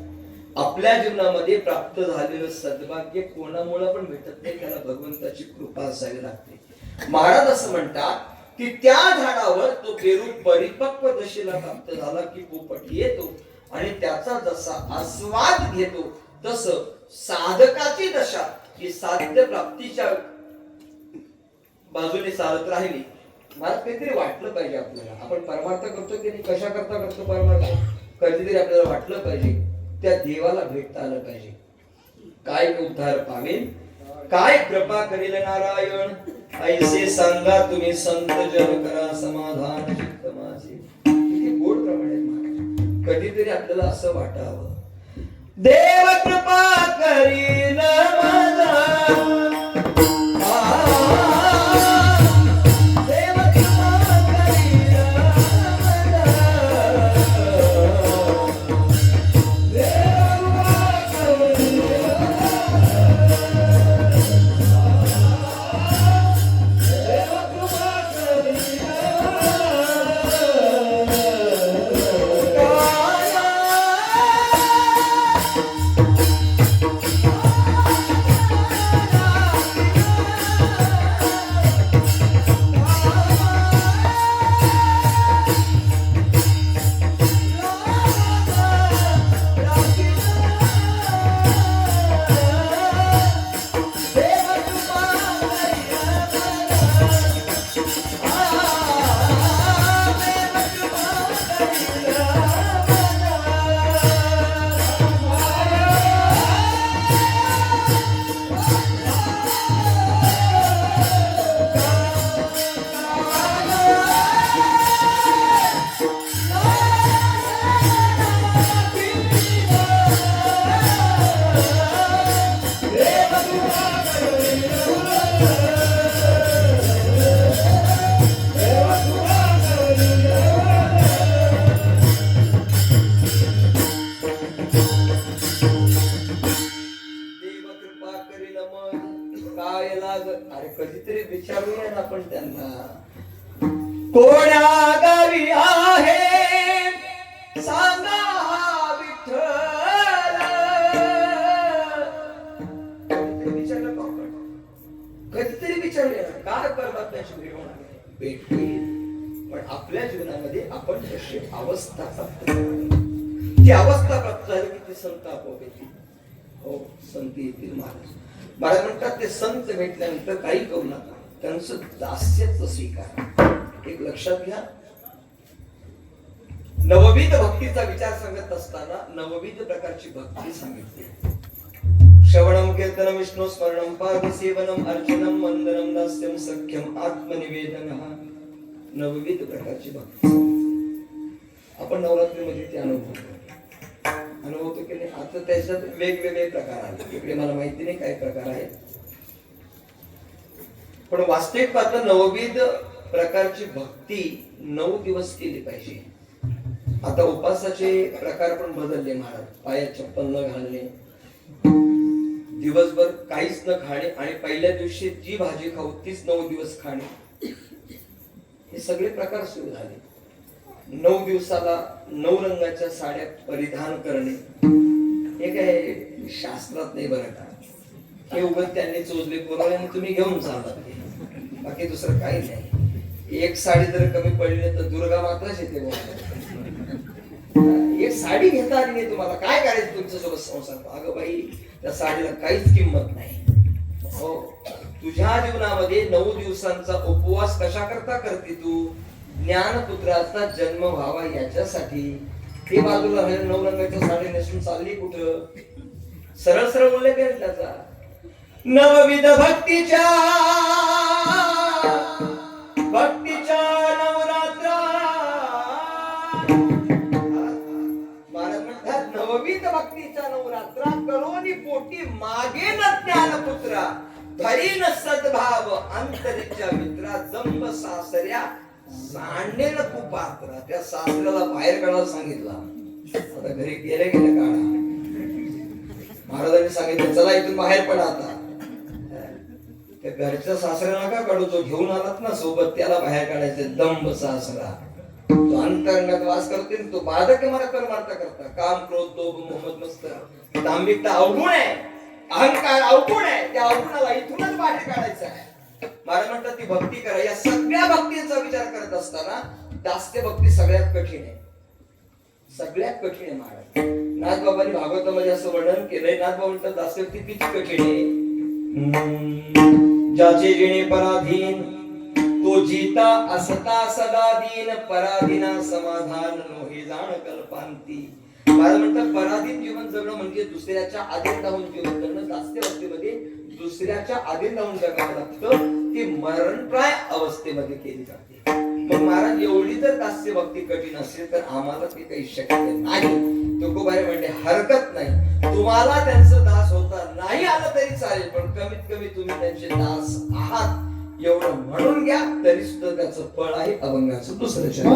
आपल्या जीवनामध्ये प्राप्त झालेलं सद्भाग्य कोणामुळे पण भेटत नाही, त्याला भगवंताची कृपा असावी लागते. महाराज असं म्हणतात की त्या झाडावर तो पेरू परिपक्व दशेला प्राप्त झाला की पोपट येतो आणि त्याचा जसा आस्वाद घेतो, तसं साधकाची दशा ही साध्य प्राप्तीच्या बाजूने चालत राहिली. मला काहीतरी वाटलं पाहिजे आपल्याला, आपण परमार्थ करतो की नाही, कशा करता करतो परमार्थ, कधीतरी आपल्याला वाटलं पाहिजे त्या देवाला भेटता आलं पाहिजे. काय उद्धार पावेल, काय कृपा करेल नारायण, ऐसे सांगा तुम्ही संत जन करा समाधान चित्त माझे. किती गोड प्रमाणे महाराज. कधीतरी आपल्याला असं वाटावं, देव कृपा करील माझा, कधीतरी विचारूया ना आपण त्यांना, कोण्या गावी आहे सांगा विठ्ठल. कधीतरी विचारलं का आपण, कधी भेट होईल. पण आपल्या जीवनामध्ये आपण कशी अवस्था प्राप्त करावी, ती अवस्था प्राप्त झाली की ते संत आपोआप येतील. हो, संत येतील. महाराज म्हणतात ते संत भेटल्यानंतर काही करू नका, त्यांचं दास्यत्व स्वीकार. एक लक्षात घ्या, नवविध भक्तीचा विचार सांगत असताना नवविध प्रकारची भक्ती सांगितली. श्रवणम कीर्तनम विष्णू स्मरणम पादसेवनम अर्चनम वंदनम दास्यम सख्यम आत्मनिवेदनः. नवविध प्रकारची भक्ती आपण नवरात्रीमध्ये ते अनुभवतो की नाही. आता त्याच्यात वेगवेगळे प्रकार आले. इकडे मला माहिती नाही काय प्रकार आहेत, पण वास्तविक पाहता नवविध प्रकारची भक्ती 9 दिवस केली पाहिजे. आता उपासाचे प्रकार पण बदलले महाराज. पायात चप्पल न घालणे, दिवसभर काहीच न खाणे आणि पहिल्या दिवशी जी भाजी खाऊ तीच 9 दिवस खाणे, हे सगळे प्रकार सुरू झाले. 9 दिवसाला 9 रंगाच्या साड्या परिधान करणे, हे काय शास्त्रात नाही बरं का. हे उगाच त्यांनी चोचले पुरवले आणि तुम्ही घेऊन चालला, बाकी दुसरं काही नाही. एक साडी जर कमी पडली तर दुर्गा माताच येते बोलायला. एक साडी घेता आली नाही तुम्हाला, काय करायचं तुमच्यासोबत संसार. अगं बाई, त्या साडीला काहीच किंमत नाही. हो, तुझ्या जीवनामध्ये 9 दिवसांचा उपवास कशा करता करते तू? ज्ञानपुत्राचा जन्म व्हावा याच्यासाठी. ते बाजूला 9 रंगाच्या साडी नेसून चालली कुठं? सरळ सरळ उल्लेख आहे त्याचा. नवविध भक्तीच्या नवरात्रा. महाराज म्हणतात नवविध भक्तीच्या नवरात्रा करोनी पोटी मागे न ज्ञानपुत्रा धरीन सद्भाव अंतरीच्या मित्रा जंब सासऱ्या सांडेल कुपात्रा. त्या सासऱ्याला बाहेर काढायला सांगितलं. आता घरी गेले काढा. महाराजांनी सांगितलं चला इथून बाहेर पडा. आता त्या घरच्या सासऱ्याला का काढू? तो घेऊन आलात ना सोबत, त्याला बाहेर काढायचं. दंभ सासरा तो अंतरंगात वास करते, तो बाधक मला करता काम क्रोध लोभ मोहम्मद मस्त दांभिकता अवगुण आहे, अहंकार अवगुण आहे. त्या अवगुणाला इथूनच बाहेर काढायचं आहे. महाराज म्हणतात ती भक्ती करा. या सगळ्या भक्तीचा विचार करत असताना दास्य भक्ती सगळ्यात कठीण आहे, सगळ्यात कठीण आहे. महाराज नाथबाबांनी भागवतामध्ये असं वर्णन केलंय. नाथबाबा म्हणतात दास्य भक्ती किती कठीण आहे. ज्याचे जिणे पराधीन तो जीता असता सदा दीन, पराधीना समाधान नोहे जाण कल्पांती. महाराज म्हणतात पराधीन जीवन जगणं म्हणजे दुसऱ्याच्या अधीन राहून जीवन जगणं. दास्य भक्तीमध्ये दुसऱ्याच्या अधीन राहून जगावं लागतं. ती मरणप्राय अवस्थेमध्ये केली जाते. मग महाराज एवढी जर दास्य भक्ती कठीण असेल तर आम्हाला ती काही शक्य नाही. तुकोबाई म्हणले हरकत नाही, तुम्हाला त्यांचं दास होता नाही आलं तरी चालेल, पण कमीत कमी तुम्ही त्यांचे दास आहात एवढं म्हणून घ्या, तरी सुद्धा त्याचं फळ आहे अभंगाचं दुसरं चरण.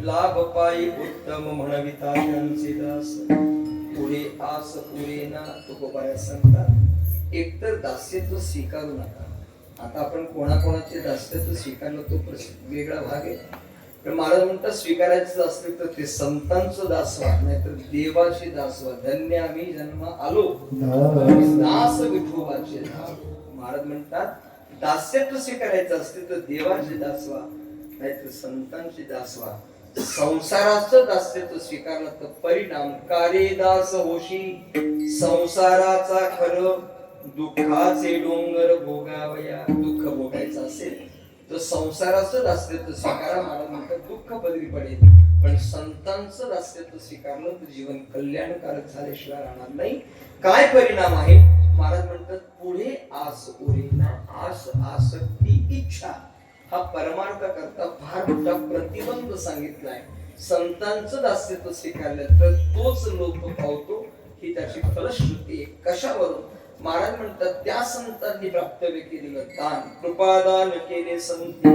लाभ पायी उत्तम म्हणविता त्यांचे दास पुढे आस पुढे ना तुकोबाया सांगतात एकतर दास्यत्व स्वीकारू नका. आता आपण कोणाकोणाचे दास्यत्व स्वीकारलं तो वेगळा भाग आहे. पण मला म्हणतात स्वीकारायचं असलं तर ते संतांचं दासवा नाहीतर देवाचे दासवा. धन्य आम्ही जन्म आलो दास विठोबाचे धाम. महाराज म्हणतात दास्यत्व स्वीकारायचं असते तर देवाचे दासवा नाहीतर संतांचे दासवा. संसाराचं दास्यत्व स्वीकारलं तर परिणाम कारे दास होशी. संसाराचा खरं दुःखाचे डोंगर भोगावया. दुःख भोगायचं असेल तर संसाराचं दास्यत्व स्वीकारा. मला म्हणतात दुःख पदरी पडेल. पण संतांचं दास्यत्व स्वीकारलं तर जीवन कल्याणकारक झाल्याशिवाय राहणार नाही. काय परिणाम आहे महाराज म्हणतात पुढे आस उरेना. आस आसक्ती इच्छा हा परमार्थ करता फार मोठा प्रतिबंध सांगितलाय. संतांचं दास्यत्व स्वीकारलं तर तोच लोक पावतो ही त्याची फलश्रुती आहे. कशावरून महाराज म्हणतात त्या संतांनी प्राप्तव्य केलेलं दान कृपादान केले संती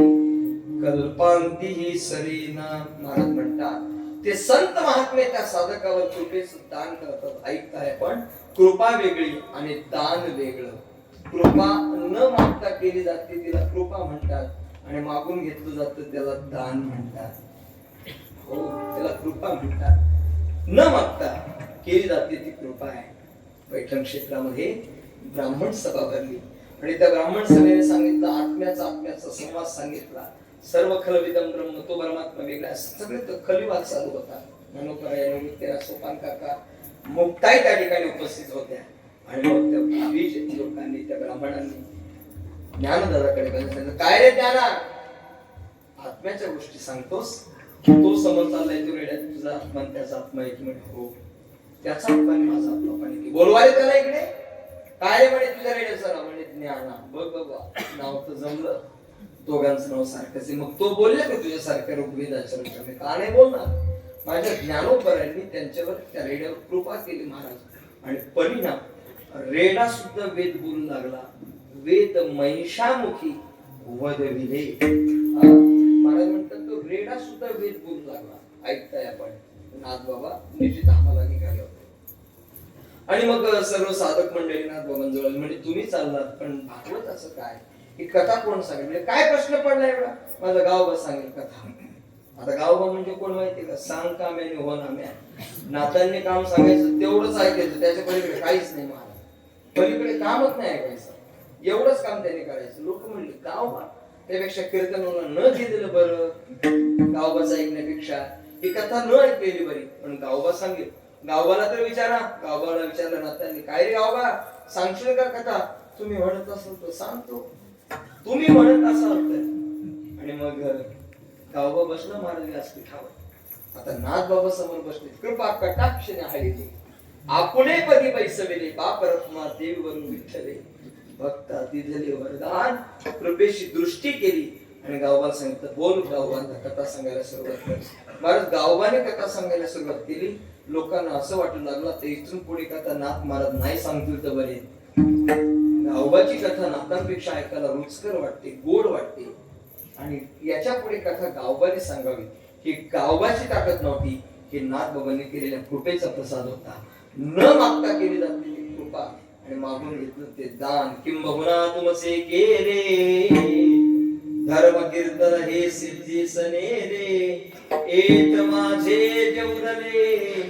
कल्पांती ही सरीना. महाराज म्हणतात ते संत महात्मे त्या साधकावर कृपेचं दान करतात. ऐकताय पण कृपा वेगळी आणि दान वेगळं. कृपा न मागता केली जाते तिला कृपा म्हणतात आणि मागून घेतलं जातं त्याला दान म्हणतात. हो त्याला कृपा म्हणतात. न मागता केली जाते ती कृपा आहे. पैठण क्षेत्रामध्ये ब्राह्मण सभा भरली आणि त्या ब्राह्मण सभेने सांगितलं आत्म्याचा संवाद सांगितला. सर्व खलविदम ब्रह्म तो परमात्मा वेगळा. सगळे खलिवाद चालू होता. मनोकरा सोपान काका मुक्ताई त्या ठिकाणी उपस्थित होत्या आणि मग त्या बीज लोकांनी त्या ब्राह्मणांनी ज्ञानदादाकडे सांगितलं काय रे ज्ञाना आत्म्याच्या गोष्टी सांगतोस. तो समोर चाललाय तो रेड्या तुझा आत्मा त्याचा आत्मा एक मिनिट हो त्याचा आत्मा आणि माझा आत्मा पाणी बोलवाले त्याला इकडे काय म्हणे तुझ्या रेड्या सरा म्हणे ज्ञाना. बघ बाबा नाव तर जमलं दोघांचं नाव सारखंच. मग तो बोलले का तुझ्यासारख्या ऋग्वेदाच्या रूपाने का नाही बोलणार. माझ्या ज्ञानोबरांनी त्यांच्यावर त्या रेड्यावर कृपा केली महाराज आणि परिणाम रेडा सुद्धा वेद बोलू लागला. वेद महिषामुखी वदविले. महाराज म्हणतात तो रेडा सुद्धा वेद बोलू लागला. ऐकताय आपण नाथ बाबा निश्चित आम्हाला निघाले होते आणि मग सर्व साधक मंडळी नाथ बाबांजवळ म्हणजे तुम्ही चाललात पण भागवताचं काय ही कथा कोण सांगेल. काय प्रश्न पडला एवढा. माझा गावबा सांगेल कथा. आता गावबा म्हणजे कोण माहितीये का सांग काम्याने हो नाम्या. नातांनी काम सांगायचं तेवढंच ऐकायचं त्याच्या पलीकडे काहीच नाही. महाराज पलीकडे कामच नाही ऐकायचं. एवढंच काम त्यांनी करायचं. लोक म्हणले गावबा त्यापेक्षा कीर्तनाला न दिलेलं बरं. गावबाचं ऐकण्यापेक्षा ही कथा न ऐकलेली बरी. पण गावबा सांगेल. गावबाला तर विचारा. गावबाला विचारलं नातांनी काय रे गावबा सांगशील का कथा. तुम्ही म्हणत असाल तर सांगतो. तुम्ही म्हणत असाल तर. आणि मग गावबा बसला महाराज व्यासपीठावर. आता नाथ बाबा समोर बसले. कृपा कटाक्षने हाळिले आपुले पदी बैसविले बाप रखमा देवी वरून विठ्ठले भक्ता दिलेले वरदान कृपेशी दृष्टी केली आणि गावबाला सांगितलं बोल. गावबाला कथा सांगायला सुरुवात केली. महाराज गावबाने कथा सांगायला सुरुवात केली. लोकांना असं वाटू लागलं तर इथून पुढे कथा नाथ महाराज नाही सांगतील तर बरे. गावबाची कथा नाथांपेक्षा ऐकायला रुचकर वाटते गोड वाटते आणि याच्या पुढे कथा गावबाने सांगावी ही गावबाची ताकद नव्हती. हे नाथ बाबांनी केलेल्या कृपेचा प्रसाद होता. न मागता केली जाते कृपा आणि मागून घेतलं ते दान. किंबहुना तुमचे केले धर्म कीर्तन हे सिद्धी सनेरे एत माझे जेवढले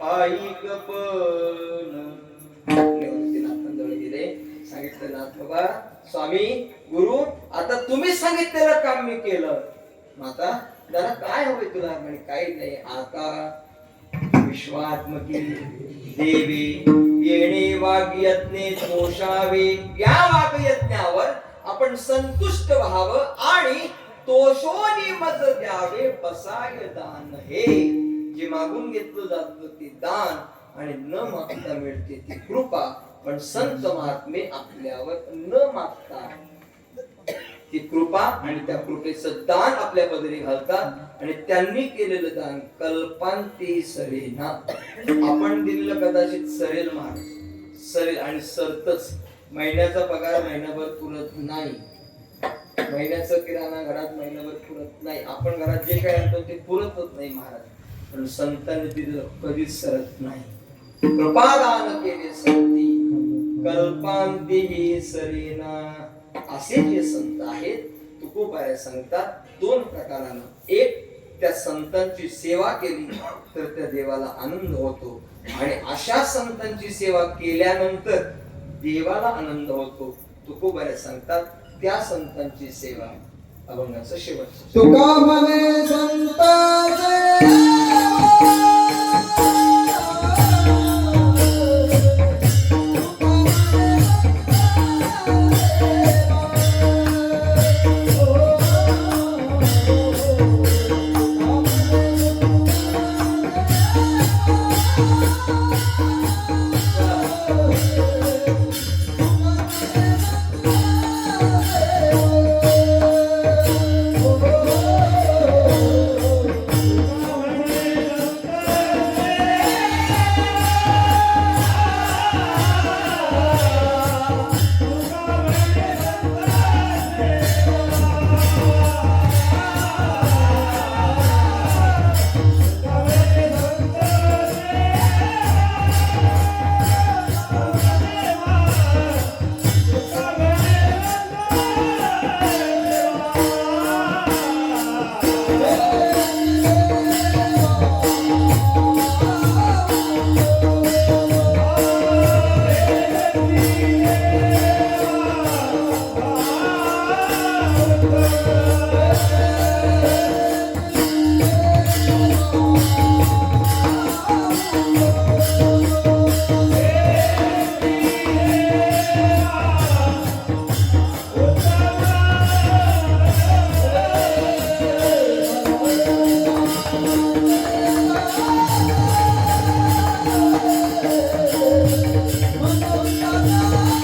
पायी कपन. नाथांजवळ गेले. सांगितलं नाथ बाबा स्वामी गुरु आता तुम्ही सांगितलेलं काम मी केलं. आता जरा काय हवंय तुला. म्हणे काही नाही. आता विश्वात्मकी देवी येणे वाग्यज्ञे तोषावे. या वाग्यज्ञावर आपण संतुष्ट व्हावं आणि तोषोनी मत द्यावे बसाय दान. हे जे मागून घेतलं जातं ते दान आणि न मागता मिळते ती कृपा. पण संत महात्मे आपल्यावर न मागता ती कृपा आणि त्या कृपेचं दान आपल्या पदरी घालतात आणि त्यांनी केलेलं दान कल्पांती सरेना. आपण दिलेलं कदाचित सरेल महाराज सरेल आणि सरतच. महिन्याचा पगार महिनाभर पुरत नाही. महिन्याचं किराणा घरात महिनाभर पुरत नाही. आपण घरात जे काय आणतो ते पुरतच नाही महाराज. पण संतांनी तिथं कधीच सरत नाही. कृपादान केले संती कल्पांतीही सरीना. असे जे संत आहेत तुकोबाऱ्या सांगतात दोन प्रकारानं. एक, त्या संतांची सेवा केली तर त्या देवाला आनंद होतो, आणि अशा संतांची सेवा केल्यानंतर देवाला आनंद होतो. तुकोबाऱ्या सांगतात त्या संतांची सेवा. अभंगाचं शेवटचं. तुका म्हणे संताचे मनोरंजन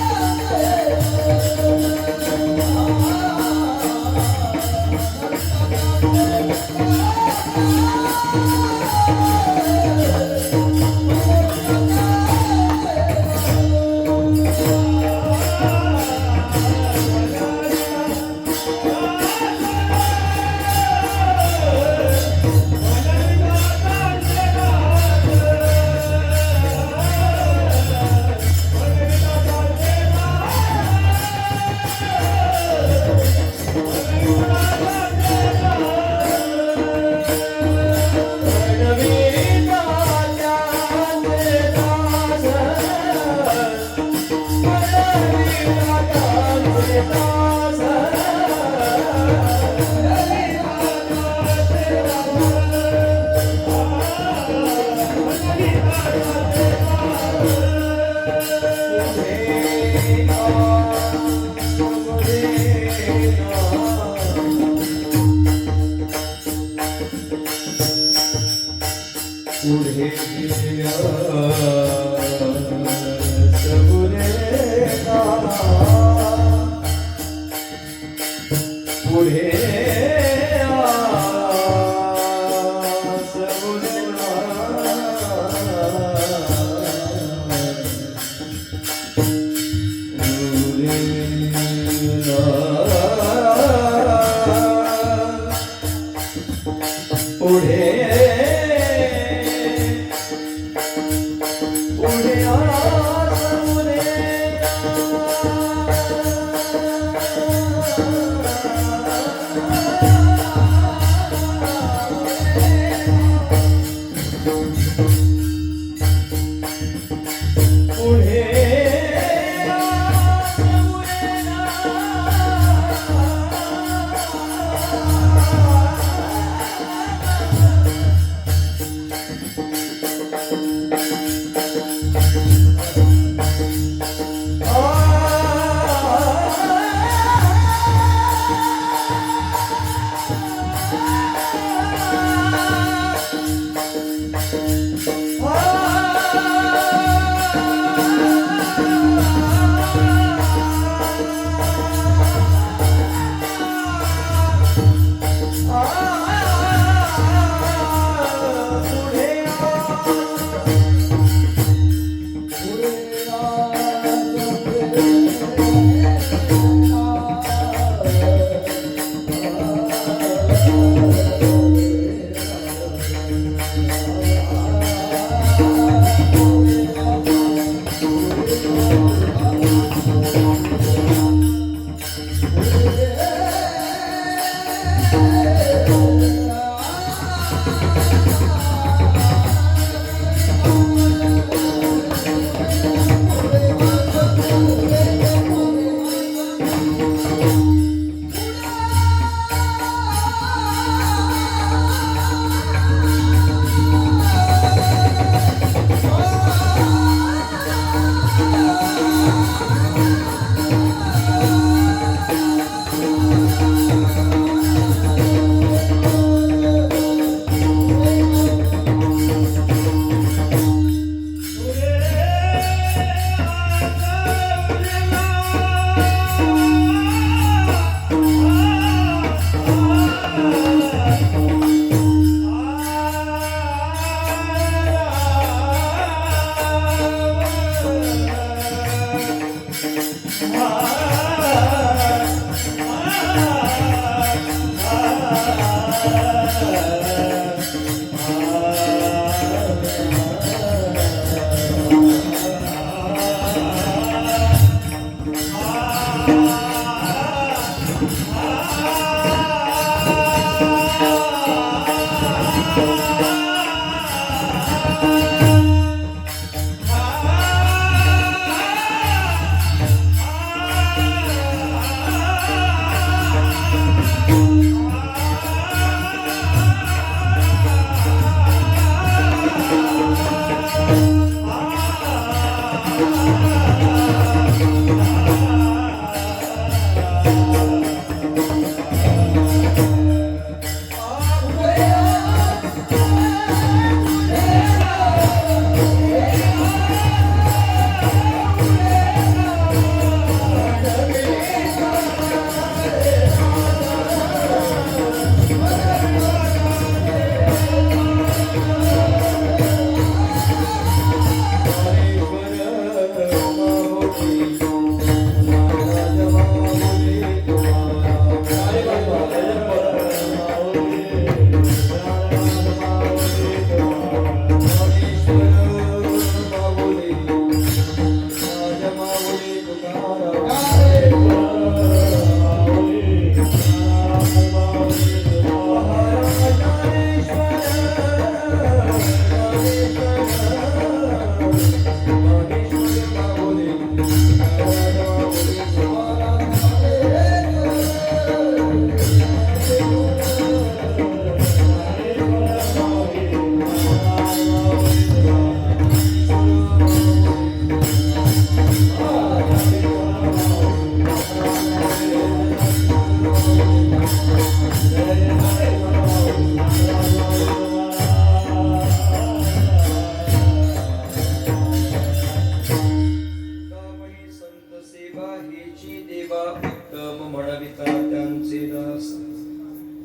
म्हणविता त्यांचे दास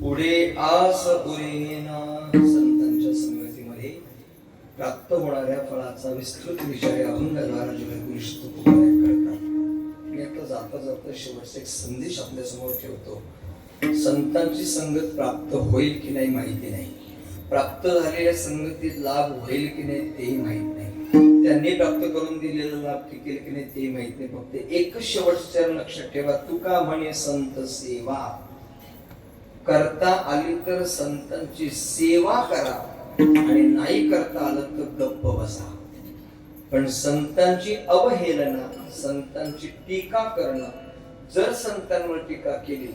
पुढे आस उरेना. संतांच्या संगतीमध्ये प्राप्त होणाऱ्या फळाचा विस्तृत विचार अभंगाद्वारा जगद्गुरु श्री तुकोबाराय करतात. मी आता जाता जाता शेवटचा एक संदेश आपल्या समोर ठेवतो. संतांची संगत प्राप्त होईल की नाही माहिती नाही, प्राप्त झालेल्या संगतीत लाभ होईल की नाही तेही माहित नाही, त्यांनी प्राप्त करून दिलेला लाभ टिकेल की नाही तेही माहित नाही. फक्त एकच शेवटचं लक्षात ठेवा, तुका म्हणे संत सेवा. करता आली तर संतांची सेवा करा आणि नाही करता आलं तर गप्प बसा. पण संतांची अवहेलना, संतांची टीका करणं, जर संतांवर टीका केली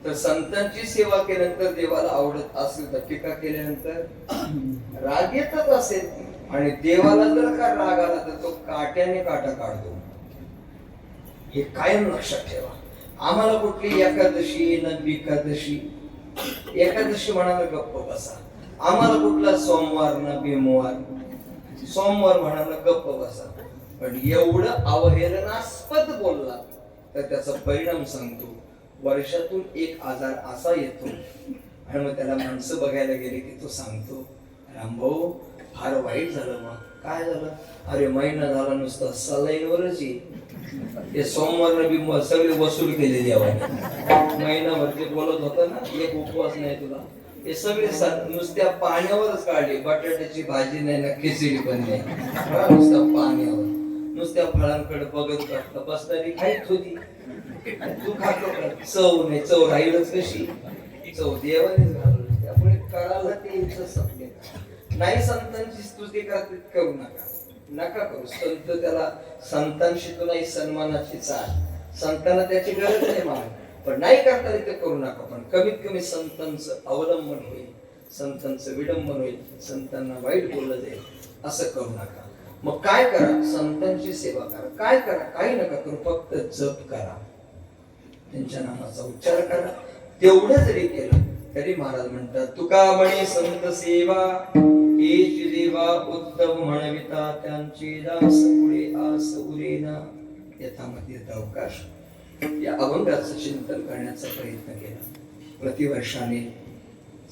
तर संतांची सेवा केल्यानंतर देवाला आवडत असेल तर टीका केल्यानंतर राग येतच असेल, आणि देवाला जर का राग आला तर तो काट्याने काटा काढतो. हे कायम लक्षात ठेवा. आम्हाला कुठली एकादशी न बिकादशी, एकादशी म्हणाला गप्प बसा. आम्हाला कुठला सोमवार न बिमवार, सोमवार म्हणाला गप्प बसा. पण एवढं अवहेलनास्पद बोलला तर त्याचा परिणाम सांगतो. वर्षातून एक आजार असा येतो आणि मग त्याला माणसं बघायला गेले की तो सांगतो, रामभाऊ फार वाईट झालं. मग काय झालं? अरे महिना झाला नुसतं सलाईनवरच ये सोमवार बिमवार सगळे वसूल केले देवाने. महिनाभर ते बोलत होता ना, एक उपवास नाही तुला, हे सगळे नुसत्या पाण्यावरच काढले. बटाट्याची भाजी नाही ना, खिचडी पण नाही, नुसत्या पाण्यावर, नुसत्या फळांकडे बघत बसणारी खाईत होती. तू खातो का? चव नाही, चव राहीलच कशी? चव देवानेच घालवली. त्यामुळे करायला ते सत्य नाही. संतांची स्तुती करू नका, नका करू. संत त्याला संतांशी तो नाही सन्मानाची चाल, संतांना त्याची गरज नाही मान, पण नाही करता ते करू नका. पण कमीत कमी संतांचं अवलंबन होईल, संतांचं विडंबन होईल, संतांना वाईट बोललं जाईल असं करू नका. मग काय करा? संतांची सेवा करा. काय करा? काही नका करू, फक्त जप करा, त्यांच्या नामाचा उच्चार करा. तेवढं जरी केलं तरी महाराज म्हणतात, तुका म्हणे संत सेवा हेच देवा उत्तम म्हणविता त्यांचे दास पुढे आस उरेना. यथामती अवकाश या अभंगाचं चिंतन करण्याचा प्रयत्न केला. प्रतिवर्षाने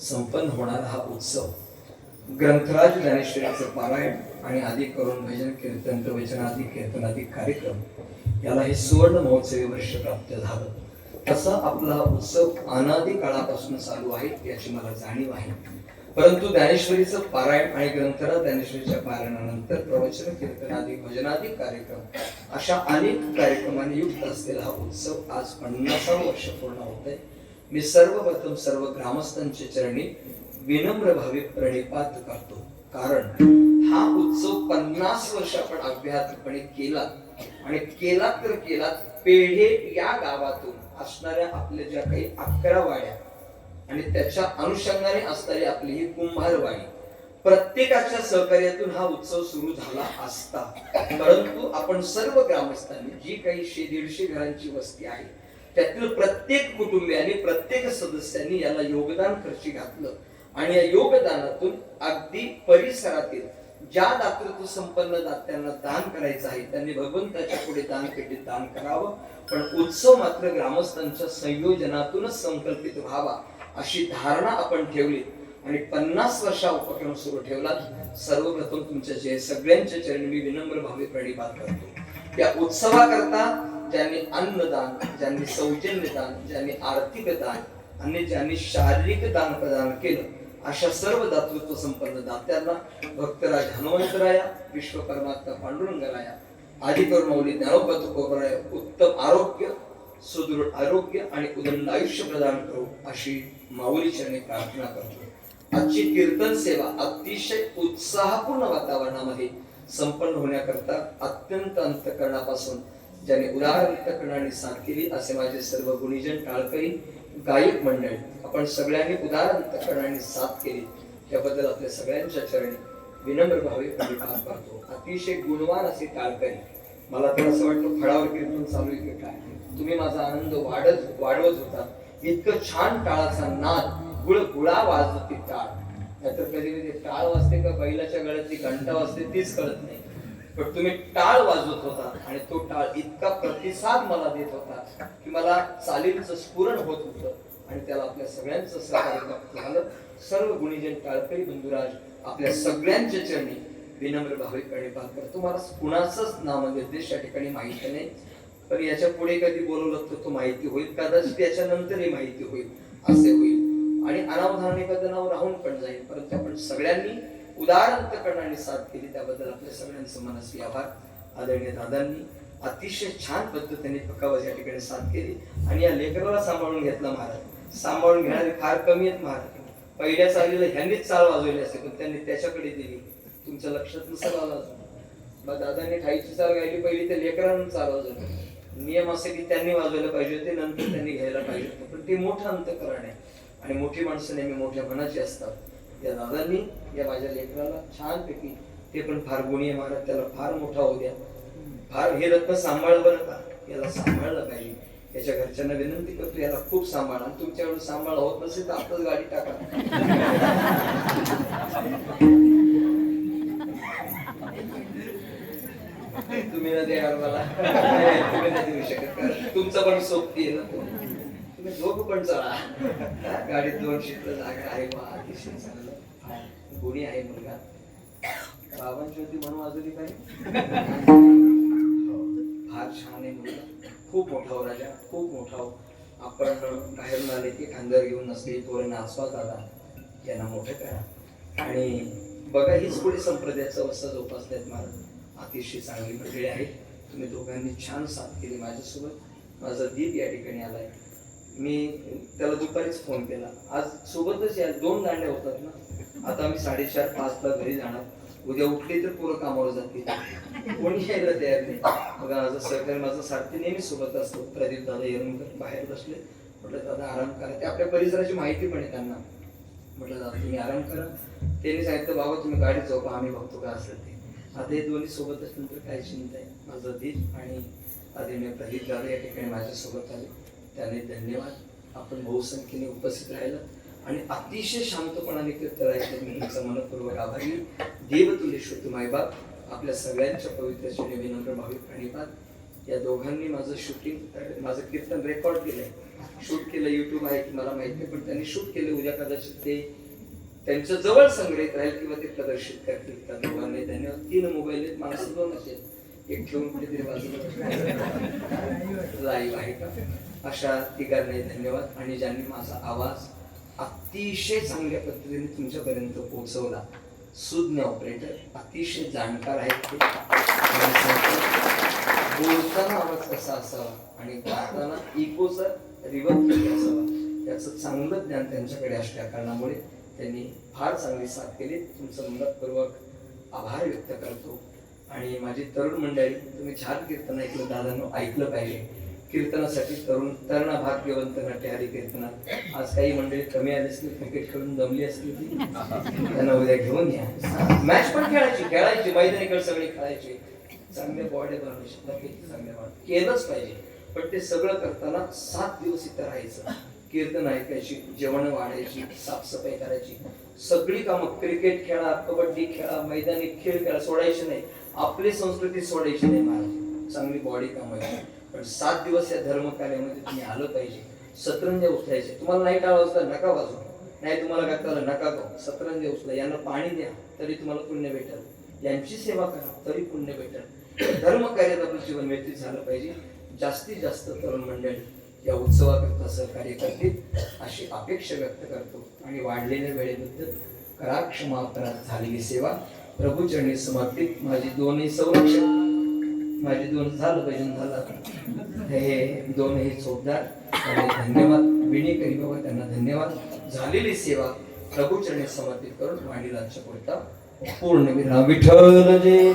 संपन्न होणारा हा उत्सव ग्रंथराज ज्ञानेश्वरीचं पारायण आणि आदी करून भजन कीर्तन प्रवचनादी कीर्तनादी कार्यक्रम याला हे सुवर्ण महोत्सवी वर्ष प्राप्त झालं. तसा आपला उत्सव अनादी काळापासून चालू आहे याची मला जाणीव आहे. परंतु ज्ञानेश्वरीचं पारायण आणि ग्रंथराज ज्ञानेश्वरीच्या पारायणानंतर प्रवचन कीर्तनादी भजनादी कार्यक्रम अशा अनेक कार्यक्रमांनी युक्त असलेला हा उत्सव आज 50 वर्ष पूर्ण होत आहे. मी सर्वप्रथम सर्व ग्रामस्थांच्या चरणी विनम्र भावे प्रणिपात करतो. कारण हा उत्सव 50 वर्ष आपण अभ्यासपणे केला आणि केला तर केला. पेढे या गावातून असणाऱ्या आपल्या ज्या काही 11 वाड्या आणि त्याच्या अनुषंगाने असणारी आपली ही कुंभारवाडी, प्रत्येकाच्या सहकार्यातून हा उत्सव सुरू झाला असता. परंतु आपण सर्व ग्रामस्थांनी जी काही 100-150 घरांची वस्ती आहे त्यातील प्रत्येक कुटुंबियाने प्रत्येक सदस्यांनी याला योगदान खर्ची घातलं आणि या योगदानातून अगदी परिसरातील ज्या दातृत्व संपन्न दात्यांना दान करायचं आहे त्यांनी भगवंताच्या पुढे दान पेटीत दान करावं. पण उत्सव मात्र ग्रामस्थांच्या संयोजनातूनच संकल्पित व्हावा अशी धारणा आपण ठेवली आणि 50 वर्षा उपक्रम सुरू ठेवला. सर्वप्रथम तुमच्या सगळ्यांच्या चरणी मी विनम्र भावे प्रणिपात करतो. या उत्सवाकरता ज्यांनी अन्नदान, ज्यांनी सौजन्य दान, ज्यांनी आर्थिक दान आणि ज्यांनी शारीरिक दान प्रदान केलं अशा सर्व दातृत्व संपन्न दात्यांना भक्तराज हनुमंतराया, विश्वकर्मात्मा पांडुरंगराया, आदिकरून मौली ज्ञानोबा तुकोबाराया उत्तम आरोग्य, सुदृढ आरोग्य आणि उदंड आयुष्य प्रदान करू अशी माऊली चरणी प्रार्थना करतो. आजची कीर्तन सेवा अतिशय उत्साहपूर्ण वातावरणामध्ये संपन्न होण्याकरता अत्यंत अंतःकरणापासून ज्यांनी उदार अंतःकरणाने साथ केली असे माझे सर्व गुणीजन, टाळकरी, गायक मंडळी, आपण सगळ्यांनी उदार अंतःकरणाने साथ केली त्याबद्दल आपल्या सगळ्यांच्या चरणी विनम्र भावे प्रणिपात करतो. अतिशय गुणवान असे टाळकरी, मला तर असं वाटतं फळावर कीर्तन चालू आहे की काय, तुम्ही माझा आनंद वाढवत होता. इतकं छान टाळाचा नाद, गुळगुळा वाजवती टाळ. नाहीतर कधी कधी टाळ वाजते का बैलाच्या गळ्यातली घंटा वाजते तीच कळत नाही. पण तुम्ही टाळ वाजवत होता आणि तो टाळ इतका प्रतिसाद मला देत होता की मला चालीचं स्फुरण होत होतं आणि त्याला आपल्या सगळ्यांचं सहकार्य प्राप्त झालं. सर्व गुणीजन टाळकरी बंधुराज आपल्या सगळ्यांच्या चरणी विनम्र भाविकपणे पाहत करतो. मला कुणाचंच नामनिर्देश या ठिकाणी माहिती नाही, पण याच्या पुढे कधी बोलवलं तर तो माहिती होईल, कदाचित याच्यानंतरही माहिती होईल, असे होईल आणि अनावधानाने कधी नाव राहून पण जाईल. परंतु आपण सगळ्यांनी उदार अंतकरणाने साथ केली, त्याबद्दल आपल्या सगळ्यांचं मनस्वी आभार. आदरणीय दादांनी अतिशय छान पद्धतीने पक्कावर या ठिकाणी साथ केली आणि या लेकराला सांभाळून घेतला महाराज. सांभाळून घेणारे फार कमी आहेत महाराज. पहिल्या चालीला ह्यांनीच चाल वाजवली असते पण त्यांनी त्याच्याकडे दिली, तुमच्या लक्षात नसेल आलं. मग दादांनी ठाईची चाल गायली, पहिली ते लेकरांना चाल वाजवली. नियम असे की त्यांनी वाजवलं पाहिजे होते, नंतर त्यांनी घ्यायला पाहिजे होते, पण ते मोठं अंतकरण आहे आणि मोठी माणसं नेहमी मोठ्या मनाची असतात. या दादांनी या माझ्या लेकराला छानपैकी, ते पण फार गुणी आहे महाराज, त्याला फार मोठा होऊ द्या, फार हे रत्न सांभाळ बरं का, याला सांभाळलं पाहिजे. याच्या घरच्यांना विनंती करतो याला खूप सांभाळा, आणि तुमच्याकडून सांभाळ होत नसेल तर आताच गाडी टाका. तुम्ही ना द्या मला, तुम्ही नाही देऊ शकत, तुमचं पण सोबती आहे ना, तुम्ही दोघं पण चला. गाडीत 2 सीटर जागा आहे, अतिशय चांगलं गुणी आहे मुलगा. बाबांची होती म्हणून वाजवली पाहिजे. फार छान आहे मुलगा, खूप मोठा हो राजा, खूप मोठा हो. आपण बाहेरून आले की खांद्यावर घेऊन नसले तोरण आस्वाद आला, यांना मोठं करा. आणि बघा हीच पुढे संप्रदायाचा अवस्था जोपासल्यात महाराज. अतिशय चांगली मंडळी आहे, तुम्ही दोघांनी छान साथ केली माझ्यासोबत. माझा दीप या ठिकाणी आलाय, मी त्याला दुपारीच फोन केला, आज सोबतच या 2 दांड्या होतात ना. आता आम्ही 4:30-5 ला घरी जाणार, उद्या उठले तर पूर्ण कामावर जातील, कोणी यायला तयार नाही. बघा माझं सहकारी, माझं सारथी नेहमी सोबत असतो. प्रदीप दादा येऊनकर बाहेर बसले, म्हटलं दादा आराम करा, ते आपल्या परिसराची माहिती पण आहे त्यांना. म्हटलं दादा तुम्ही आराम करा. त्यांनी सांगितलं बाबा तुम्ही गाडीत झोपा, आम्ही बघतो का असेल ते. आता हे दोन्ही सोबतच नंतर काय चिंता आहे. माझं दीप आणि आदरणीय प्रदीप दादा या ठिकाणी माझ्यासोबत आले, त्याने धन्यवाद. आपण बहुसंख्येने उपस्थित राहिलं आणि अतिशय शांतपणाने कीर्तन ऐकलं, मी तुमचा मनपूर्वक आभारी. देव तुले शुद्ध मायबाप, आपल्या सगळ्यांच्या पवित्र चरणी विनम्र भाविक प्रणिपात. या दोघांनी माझं शूटिंग, माझं कीर्तन रेकॉर्ड केलंय, शूट केलं. युट्यूब आहे की मला माहित नाही, पण त्यांनी शूट केलं. उद्या कदाचित ते त्यांच्या जवळ संग्रहित राहील किंवा ते प्रदर्शित करतील. त्या दोघांनी धन्यवाद. 3 मोबाईल आहेत, माणसं 2 असेल, एक ठेवून कुठेतरी बाजूला लाईव्ह आहे का, अशा तिघांनाही धन्यवाद. आणि ज्यांनी माझा आवाज अतिशय चांगल्या पद्धतीने तुमच्यापर्यंत पोहोचवला, सुज्ञ ऑपरेटर, अतिशय जाणकार आहेत ते. बोलताना आवाज कसा असावा आणि गाताना इकोचा रिवर्ब किती असावा याचं चांगलं ज्ञान त्यांच्याकडे असल्या कारणामुळे त्यांनी फार चांगली साथ केली. तुमचं मनपूर्वक आभार व्यक्त करतो. आणि माझी तरुण मंडळी, तुम्ही छान कीर्तन ऐकलं, दादांनो ऐकलं पाहिजे. कीर्तनासाठी तरुणा भाग्यवंत नट्यहरी कीर्तनात. आज काही मंडळी कमी आली असतील, क्रिकेट खेळून दमली असतील, ती त्यांना उद्या घेऊन या. मॅच पण खेळायची मैदानी खेळ सगळे खेळायचे, चांगले बॉडी बनवायचे, नक्की चांगले केलंच पाहिजे. पण ते सगळं करताना 7 दिवस इथं राहायचं, कीर्तन ऐकायची, जेवण वाढायची, साफसफाई करायची, सगळी कामं, क्रिकेट खेळा, कबड्डी खेळा, मैदानी खेळ खेळा, सोडायची नाही. आपली संस्कृती सोडायची नाही महाराज, चांगली बॉडी कमवायची. पण 7 दिवस या धर्म कार्यामध्ये तुम्ही आलं पाहिजे. सतरंजा उचलायचे, तुम्हाला नाही टाळायचं नका वाजू, नाही तुम्हाला गाताला नका गाऊ, सतरंजा उचला. यांना पाणी द्या तरी तुम्हाला पुण्य भेटेल, यांची सेवा करा तरी पुण्य भेटेल. धर्म कार्यात आपलं जीवन व्यतीत झालं पाहिजे. जास्तीत जास्त तरुण मंडळी या उत्सवाकरता सहकार्य करतील अशी अपेक्षा व्यक्त करतो. आणि वाढलेल्या वेळेबद्दल करा क्षमा अपराध, झालेली सेवा प्रभूचरणी समर्पित. माझी 2 संरक्षक, माझे 2 झालं पाहिजे, झालं हे 2 चोपदार, धन्यवाद. विणेकरी बाबा त्यांना धन्यवाद. झालेली सेवा प्रभूचरणी समर्पित करून वाणीलांच्या पुरता पूर्ण विराम. विठ्ठल जय